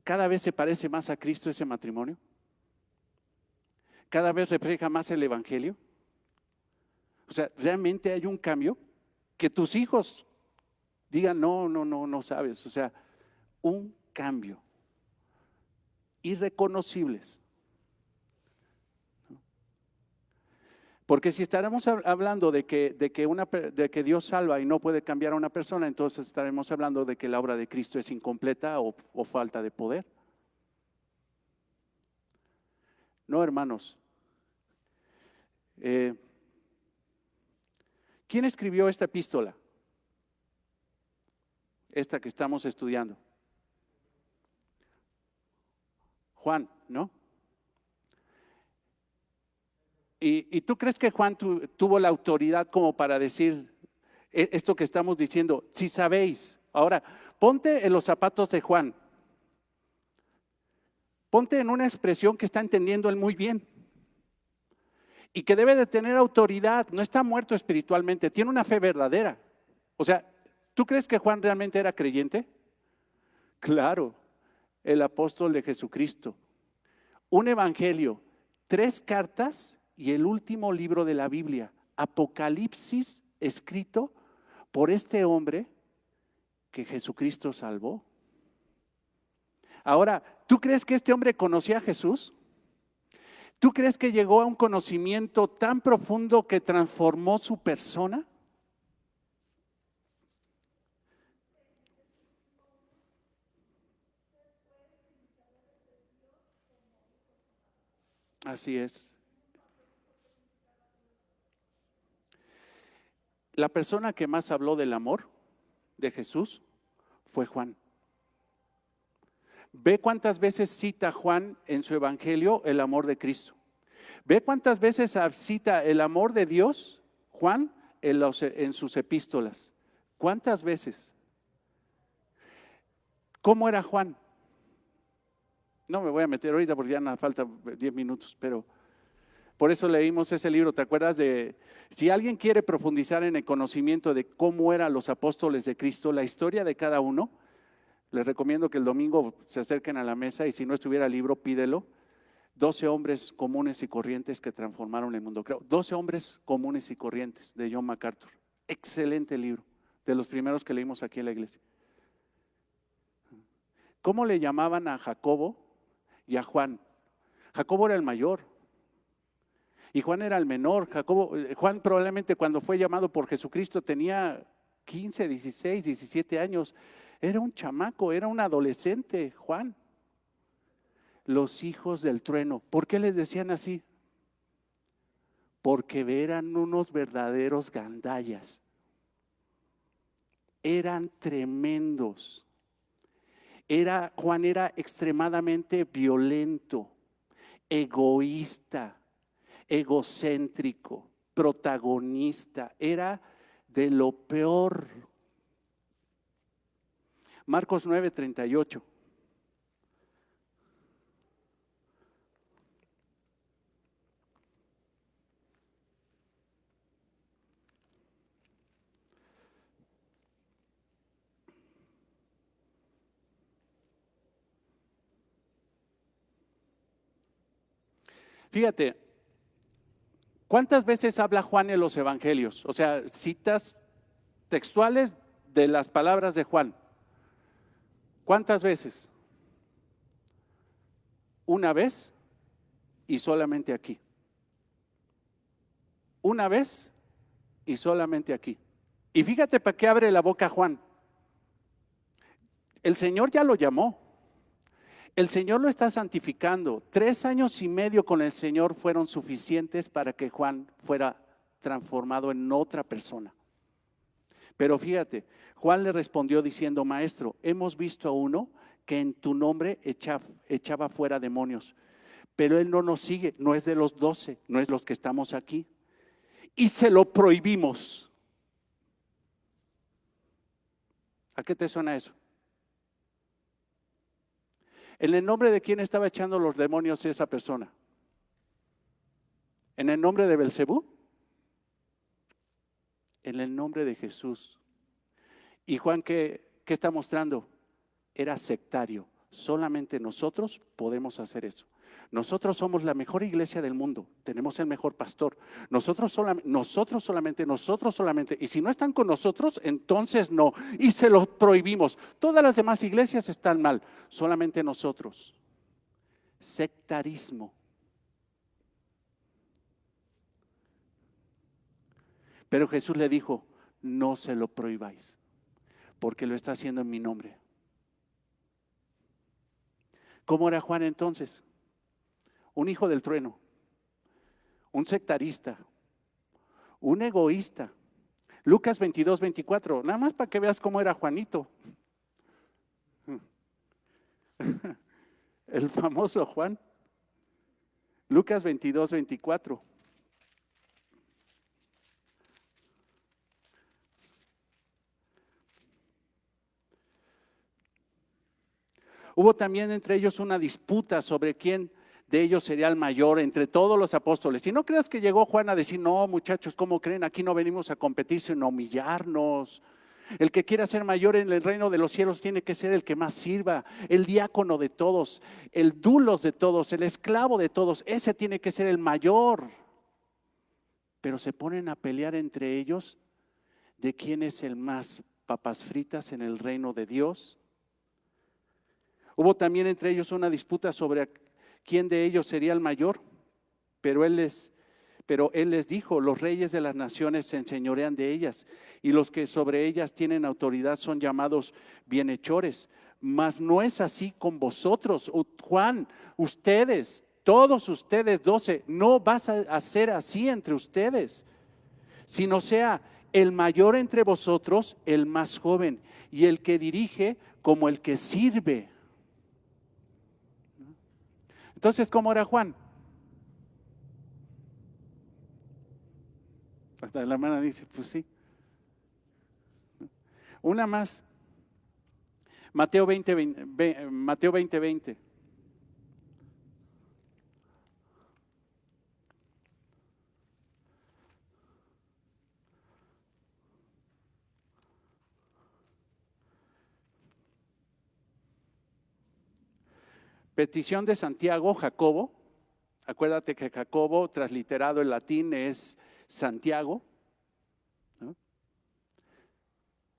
¿Cada vez se parece más a Cristo ese matrimonio? ¿Cada vez refleja más el Evangelio? O sea, ¿realmente hay un cambio? Que tus hijos digan, no sabes. O sea, un cambio. Irreconocibles. Porque si estaremos hablando de que Dios salva y no puede cambiar a una persona, entonces estaremos hablando de que la obra de Cristo es incompleta o falta de poder. No, hermanos. ¿Quién escribió esta epístola? Esta que estamos estudiando. Juan, ¿no? ¿Y tú crees que Juan tuvo la autoridad como para decir esto que estamos diciendo? Si sabéis. Ahora, ponte en los zapatos de Juan. Ponte en una expresión que está entendiendo él muy bien. Y que debe de tener autoridad. No está muerto espiritualmente, tiene una fe verdadera. O sea, ¿tú crees que Juan realmente era creyente? Claro, el apóstol de Jesucristo. Un evangelio, 3 cartas y el último libro de la Biblia, Apocalipsis, escrito por este hombre que Jesucristo salvó. Ahora, ¿tú crees que este hombre conocía a Jesús? ¿Tú crees que llegó a un conocimiento tan profundo que transformó su persona? Así es. La persona que más habló del amor de Jesús fue Juan. Ve cuántas veces cita Juan en su evangelio el amor de Cristo. Ve cuántas veces cita el amor de Dios, Juan, en sus epístolas. ¿Cuántas veces? ¿Cómo era Juan? No me voy a meter ahorita porque ya nos falta 10 minutos, pero por eso leímos ese libro. ¿Te acuerdas de, si alguien quiere profundizar en el conocimiento de cómo eran los apóstoles de Cristo, la historia de cada uno? Les recomiendo que el domingo se acerquen a la mesa y si no estuviera el libro, pídelo. 12 hombres comunes y corrientes que transformaron el mundo. 12 hombres comunes y corrientes de John MacArthur. Excelente libro, de los primeros que leímos aquí en la iglesia. ¿Cómo le llamaban a Jacobo y a Juan? Jacobo era el mayor y Juan era el menor. Juan probablemente cuando fue llamado por Jesucristo tenía 15, 16, 17 años. Era un chamaco, era un adolescente, Juan. Los hijos del trueno. ¿Por qué les decían así? Porque eran unos verdaderos gandallas. Eran tremendos. Juan era extremadamente violento, egoísta, egocéntrico, protagonista. Era de lo peor. Marcos 9:38. Fíjate, ¿cuántas veces habla Juan en los evangelios? O sea, citas textuales de las palabras de Juan. ¿Cuántas veces? Una vez y solamente aquí. Una vez y solamente aquí. Y fíjate para qué abre la boca Juan. El Señor ya lo llamó. El Señor lo está santificando. 3 años y medio con el Señor fueron suficientes para que Juan fuera transformado en otra persona. Pero fíjate, Juan le respondió diciendo: Maestro, hemos visto a uno que en tu nombre echaba fuera demonios, pero él no nos sigue, no es de los 12, no es los que estamos aquí. y se lo prohibimos. ¿A qué te suena eso? ¿En el nombre de quién estaba echando los demonios esa persona? ¿En el nombre de Belcebú? En el nombre de Jesús. Y Juan, ¿qué está mostrando? Era sectario. Solamente nosotros podemos hacer eso. Nosotros somos la mejor iglesia del mundo, tenemos el mejor pastor. Nosotros solamente. Y si no están con nosotros, entonces no. Y se los prohibimos. Todas las demás iglesias están mal, solamente nosotros. Sectarismo. Pero Jesús le dijo, no se lo prohibáis, porque lo está haciendo en mi nombre. ¿Cómo era Juan entonces? Un hijo del trueno, un sectarista, un egoísta. Lucas 22-24, nada más para que veas cómo era Juanito. El famoso Juan. Lucas 22-24. Hubo también entre ellos una disputa sobre quién de ellos sería el mayor entre todos los apóstoles. Y no creas que llegó Juan a decir, no muchachos, ¿cómo creen? Aquí no venimos a competir, sino a humillarnos. El que quiera ser mayor en el reino de los cielos tiene que ser el que más sirva, el diácono de todos, el dulos de todos, el esclavo de todos. Ese tiene que ser el mayor. Pero se ponen a pelear entre ellos de quién es el más papas fritas en el reino de Dios. Hubo también entre ellos una disputa sobre quién de ellos sería el mayor, pero él les dijo, los reyes de las naciones se enseñorean de ellas, y los que sobre ellas tienen autoridad son llamados bienhechores. Mas no es así con vosotros, Juan, ustedes, todos ustedes 12, no vas a ser así entre ustedes, sino sea el mayor entre vosotros, el más joven, y el que dirige como el que sirve. Entonces, ¿cómo era Juan? Hasta la hermana dice, pues sí. Una más. Mateo 20:20. Petición de Santiago, Jacobo. Acuérdate que Jacobo, transliterado en latín, es Santiago, ¿no?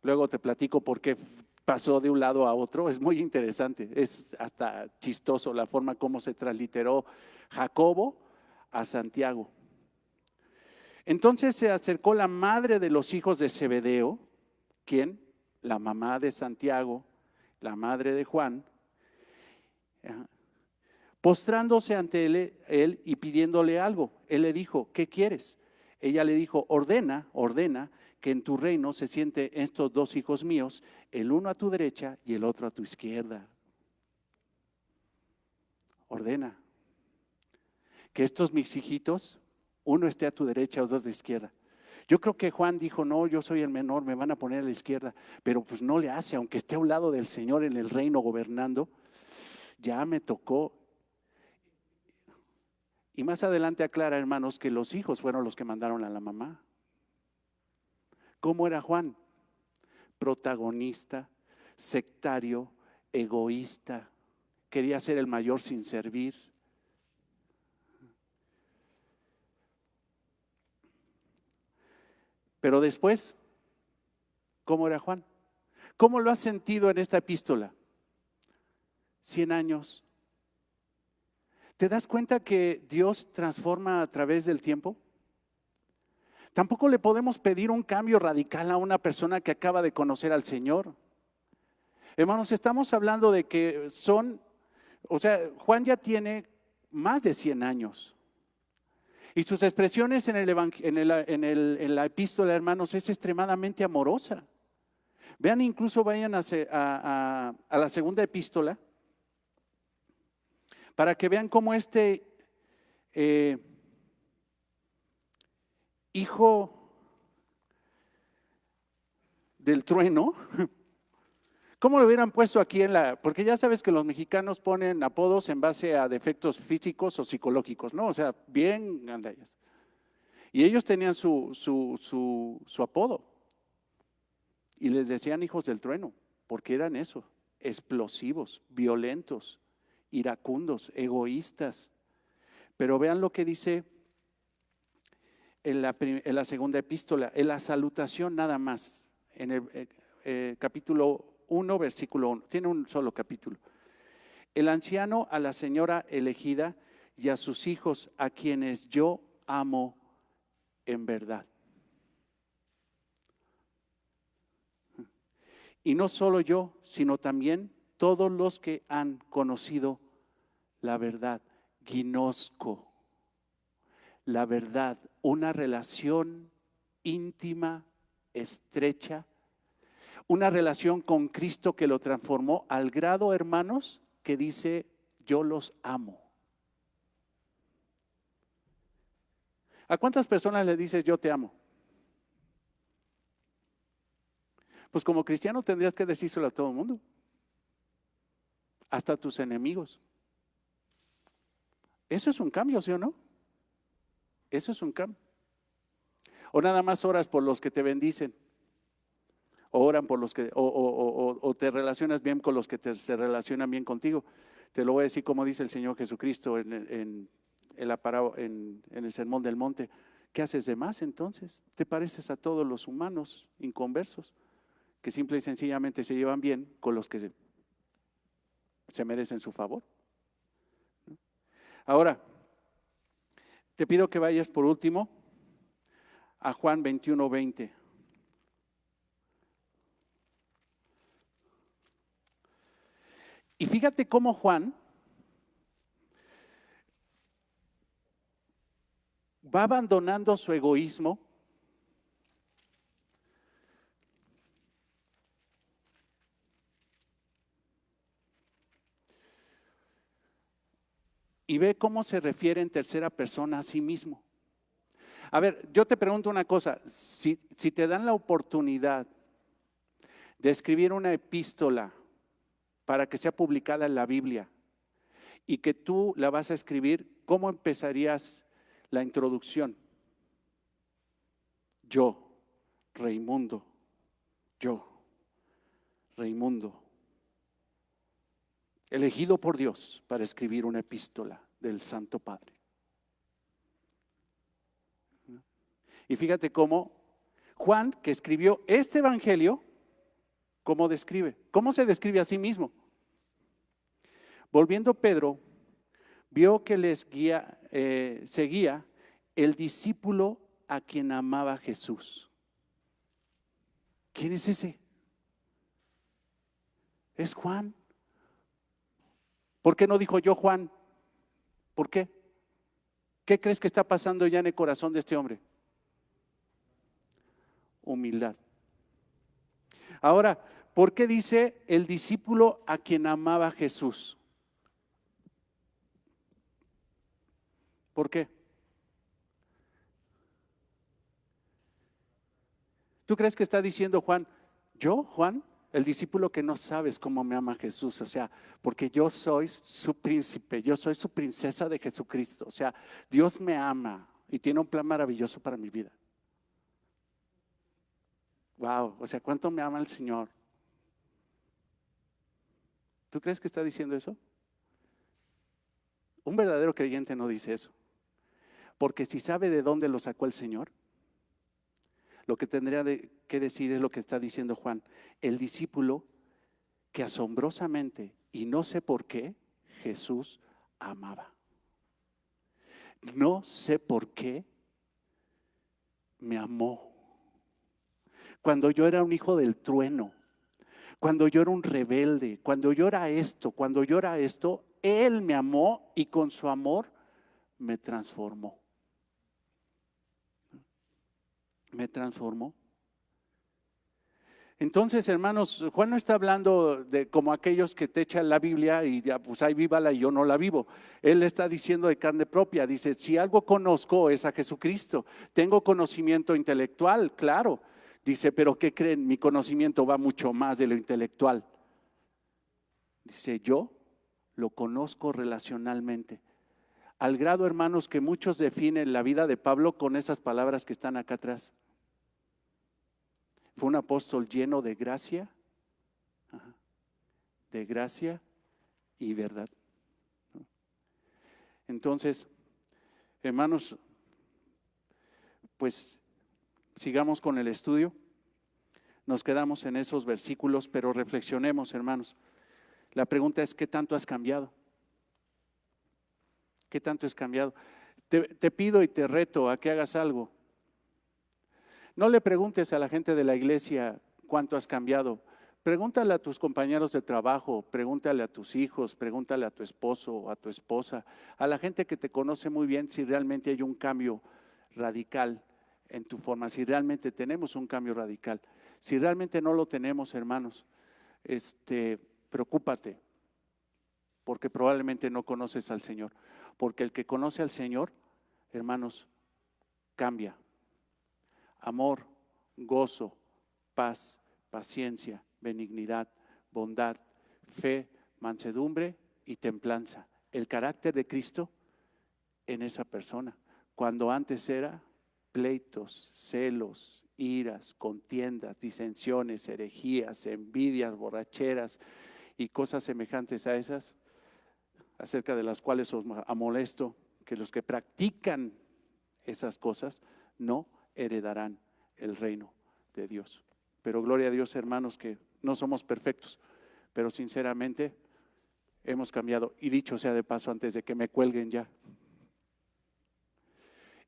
Luego te platico por qué pasó de un lado a otro. Es muy interesante, es hasta chistoso la forma como se transliteró Jacobo a Santiago. Entonces se acercó la madre de los hijos de Zebedeo. ¿Quién? La mamá de Santiago, la madre de Juan. Postrándose ante él y pidiéndole algo. Él le dijo, ¿qué quieres? Ella le dijo, ordena que en tu reino se sienten estos dos hijos míos, el uno a tu derecha y el otro a tu izquierda. Ordena que estos mis hijitos, uno esté a tu derecha o dos a tu izquierda. Yo creo que Juan dijo, no, yo soy el menor, me van a poner a la izquierda, pero pues no le hace, aunque esté a un lado del Señor en el reino gobernando, ya me tocó. Y más adelante aclara, hermanos, que los hijos fueron los que mandaron a la mamá. ¿Cómo era Juan? Protagonista, sectario, egoísta, quería ser el mayor sin servir. Pero después, ¿cómo era Juan? ¿Cómo lo has sentido en esta epístola? 100 años. ¿Te das cuenta que Dios transforma a través del tiempo? Tampoco le podemos pedir un cambio radical a una persona que acaba de conocer al Señor. Hermanos, estamos hablando de que Juan ya tiene más de 100 años. Y sus expresiones en la epístola, hermanos, es extremadamente amorosa. Vean, incluso vayan a la segunda epístola, para que vean cómo hijo del trueno. ¿Cómo lo hubieran puesto aquí porque ya sabes que los mexicanos ponen apodos en base a defectos físicos o psicológicos, ¿no? O sea, bien gandallas. Y ellos tenían su apodo. Y les decían hijos del trueno, porque eran eso, explosivos, violentos, iracundos, egoístas. Pero vean lo que dice en la segunda epístola, en la salutación nada más, en el capítulo 1, versículo 1, tiene un solo capítulo. El anciano a la señora elegida y a sus hijos, a quienes yo amo en verdad. Y no solo yo, sino también todos los que han conocido la verdad, ginosco, la verdad, una relación íntima, estrecha, una relación con Cristo que lo transformó al grado, hermanos, que dice, yo los amo. ¿A cuántas personas le dices yo te amo? Pues como cristiano tendrías que decírselo a todo el mundo, hasta a tus enemigos. Eso es un cambio, ¿sí o no? Eso es un cambio. O nada más oras por los que te bendicen, o oran por los que, o te relacionas bien con los que se relacionan bien contigo. Te lo voy a decir como dice el Señor Jesucristo en el Sermón del Monte. ¿Qué haces de más entonces? Te pareces a todos los humanos inconversos, que simple y sencillamente se llevan bien con los que se merecen su favor. Ahora, te pido que vayas por último a Juan 21:20. Y fíjate cómo Juan va abandonando su egoísmo y ve cómo se refiere en tercera persona a sí mismo. A ver, yo te pregunto una cosa, si te dan la oportunidad de escribir una epístola para que sea publicada en la Biblia y que tú la vas a escribir, ¿cómo empezarías la introducción? Yo, Raimundo, elegido por Dios para escribir una epístola del Santo Padre. Y fíjate cómo Juan, que escribió este evangelio, ¿cómo describe? ¿Cómo se describe a sí mismo? Volviendo Pedro, vio que seguía el discípulo a quien amaba Jesús. ¿Quién es ese? Es Juan. ¿Por qué no dijo yo Juan? ¿Por qué? ¿Qué crees que está pasando ya en el corazón de este hombre? Humildad. Ahora, ¿por qué dice el discípulo a quien amaba Jesús? ¿Por qué? ¿Tú crees que está diciendo Juan, yo, Juan, el discípulo que no sabes cómo me ama Jesús? O sea, porque yo soy su príncipe, yo soy su princesa de Jesucristo. O sea, Dios me ama y tiene un plan maravilloso para mi vida. Wow, o sea, ¿cuánto me ama el Señor? ¿Tú crees que está diciendo eso? Un verdadero creyente no dice eso. Porque si sabe de dónde lo sacó el Señor, lo que tendría que decir es lo que está diciendo Juan. El discípulo que asombrosamente, y no sé por qué, Jesús amaba. No sé por qué me amó. Cuando yo era un hijo del trueno, cuando yo era un rebelde, cuando yo era esto, Él me amó y con su amor me transformó. Me transformó. Entonces, hermanos, Juan no está hablando de como aquellos que te echan la Biblia y ya, pues ahí vívala y yo no la vivo. Él está diciendo de carne propia, dice, si algo conozco es a Jesucristo. Tengo conocimiento intelectual, claro. Dice, pero ¿qué creen? Mi conocimiento va mucho más de lo intelectual. Dice, yo lo conozco relacionalmente. Al grado, hermanos, que muchos definen la vida de Pablo con esas palabras que están acá atrás. Fue un apóstol lleno de gracia y verdad. Entonces, hermanos, pues sigamos con el estudio. Nos quedamos en esos versículos, pero reflexionemos, hermanos. La pregunta es, ¿qué tanto has cambiado? ¿Qué tanto has cambiado? Te pido y te reto a que hagas algo. No le preguntes a la gente de la iglesia cuánto has cambiado. Pregúntale a tus compañeros de trabajo, pregúntale a tus hijos, pregúntale a tu esposo o a tu esposa, a la gente que te conoce muy bien si realmente hay un cambio radical en tu forma, si realmente tenemos un cambio radical. Si realmente no lo tenemos, hermanos, preocúpate, porque probablemente no conoces al Señor. Porque el que conoce al Señor, hermanos, cambia. Amor, gozo, paz, paciencia, benignidad, bondad, fe, mansedumbre y templanza. El carácter de Cristo en esa persona. Cuando antes era pleitos, celos, iras, contiendas, disensiones, herejías, envidias, borracheras y cosas semejantes a esas, acerca de las cuales os amolesto, que los que practican esas cosas no heredarán el reino de Dios. Pero gloria a Dios, hermanos, que no somos perfectos, pero sinceramente hemos cambiado. Y dicho sea de paso, antes de que me cuelguen ya,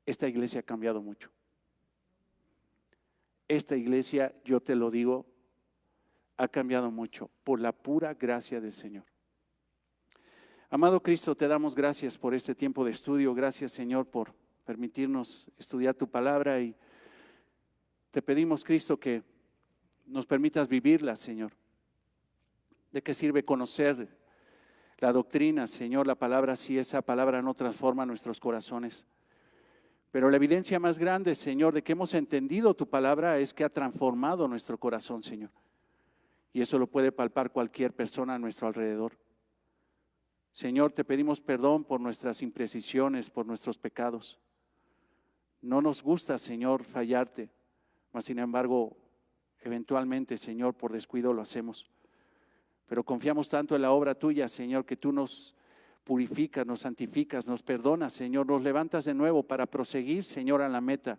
esta iglesia ha cambiado mucho. Esta iglesia, yo te lo digo, ha cambiado mucho por la pura gracia del Señor. Amado Cristo, te damos gracias por este tiempo de estudio. Gracias, Señor, por permitirnos estudiar tu palabra, y te pedimos, Cristo, que nos permitas vivirla, Señor. ¿De qué sirve conocer la doctrina, Señor, la palabra, si esa palabra no transforma nuestros corazones? Pero la evidencia más grande, Señor, de que hemos entendido tu palabra es que ha transformado nuestro corazón, Señor. Y eso lo puede palpar cualquier persona a nuestro alrededor. Señor, te pedimos perdón por nuestras imprecisiones, por nuestros pecados. No nos gusta, Señor, fallarte, mas sin embargo, eventualmente, Señor, por descuido lo hacemos. Pero confiamos tanto en la obra tuya, Señor, que tú nos purificas, nos santificas, nos perdonas, Señor, nos levantas de nuevo para proseguir, Señor, a la meta,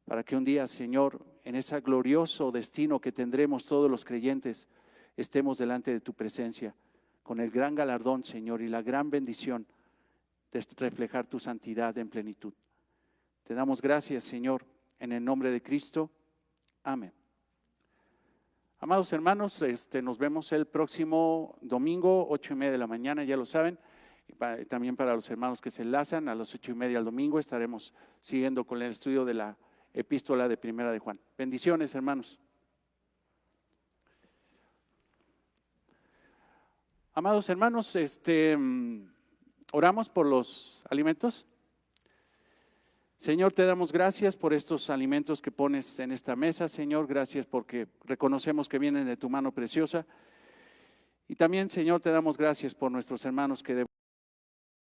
para que un día, Señor, en ese glorioso destino que tendremos todos los creyentes, estemos delante de tu presencia, con el gran galardón, Señor, y la gran bendición de reflejar tu santidad en plenitud. Te damos gracias, Señor, en el nombre de Cristo. Amén. Amados hermanos, nos vemos el próximo domingo, 8:30 de la mañana, ya lo saben. También para los hermanos que se enlazan, a las 8:30 del domingo estaremos siguiendo con el estudio de la epístola de Primera de Juan. Bendiciones, hermanos. Amados hermanos, oramos por los alimentos. Señor, te damos gracias por estos alimentos que pones en esta mesa, Señor. Gracias porque reconocemos que vienen de tu mano preciosa. Y también, Señor, te damos gracias por nuestros hermanos que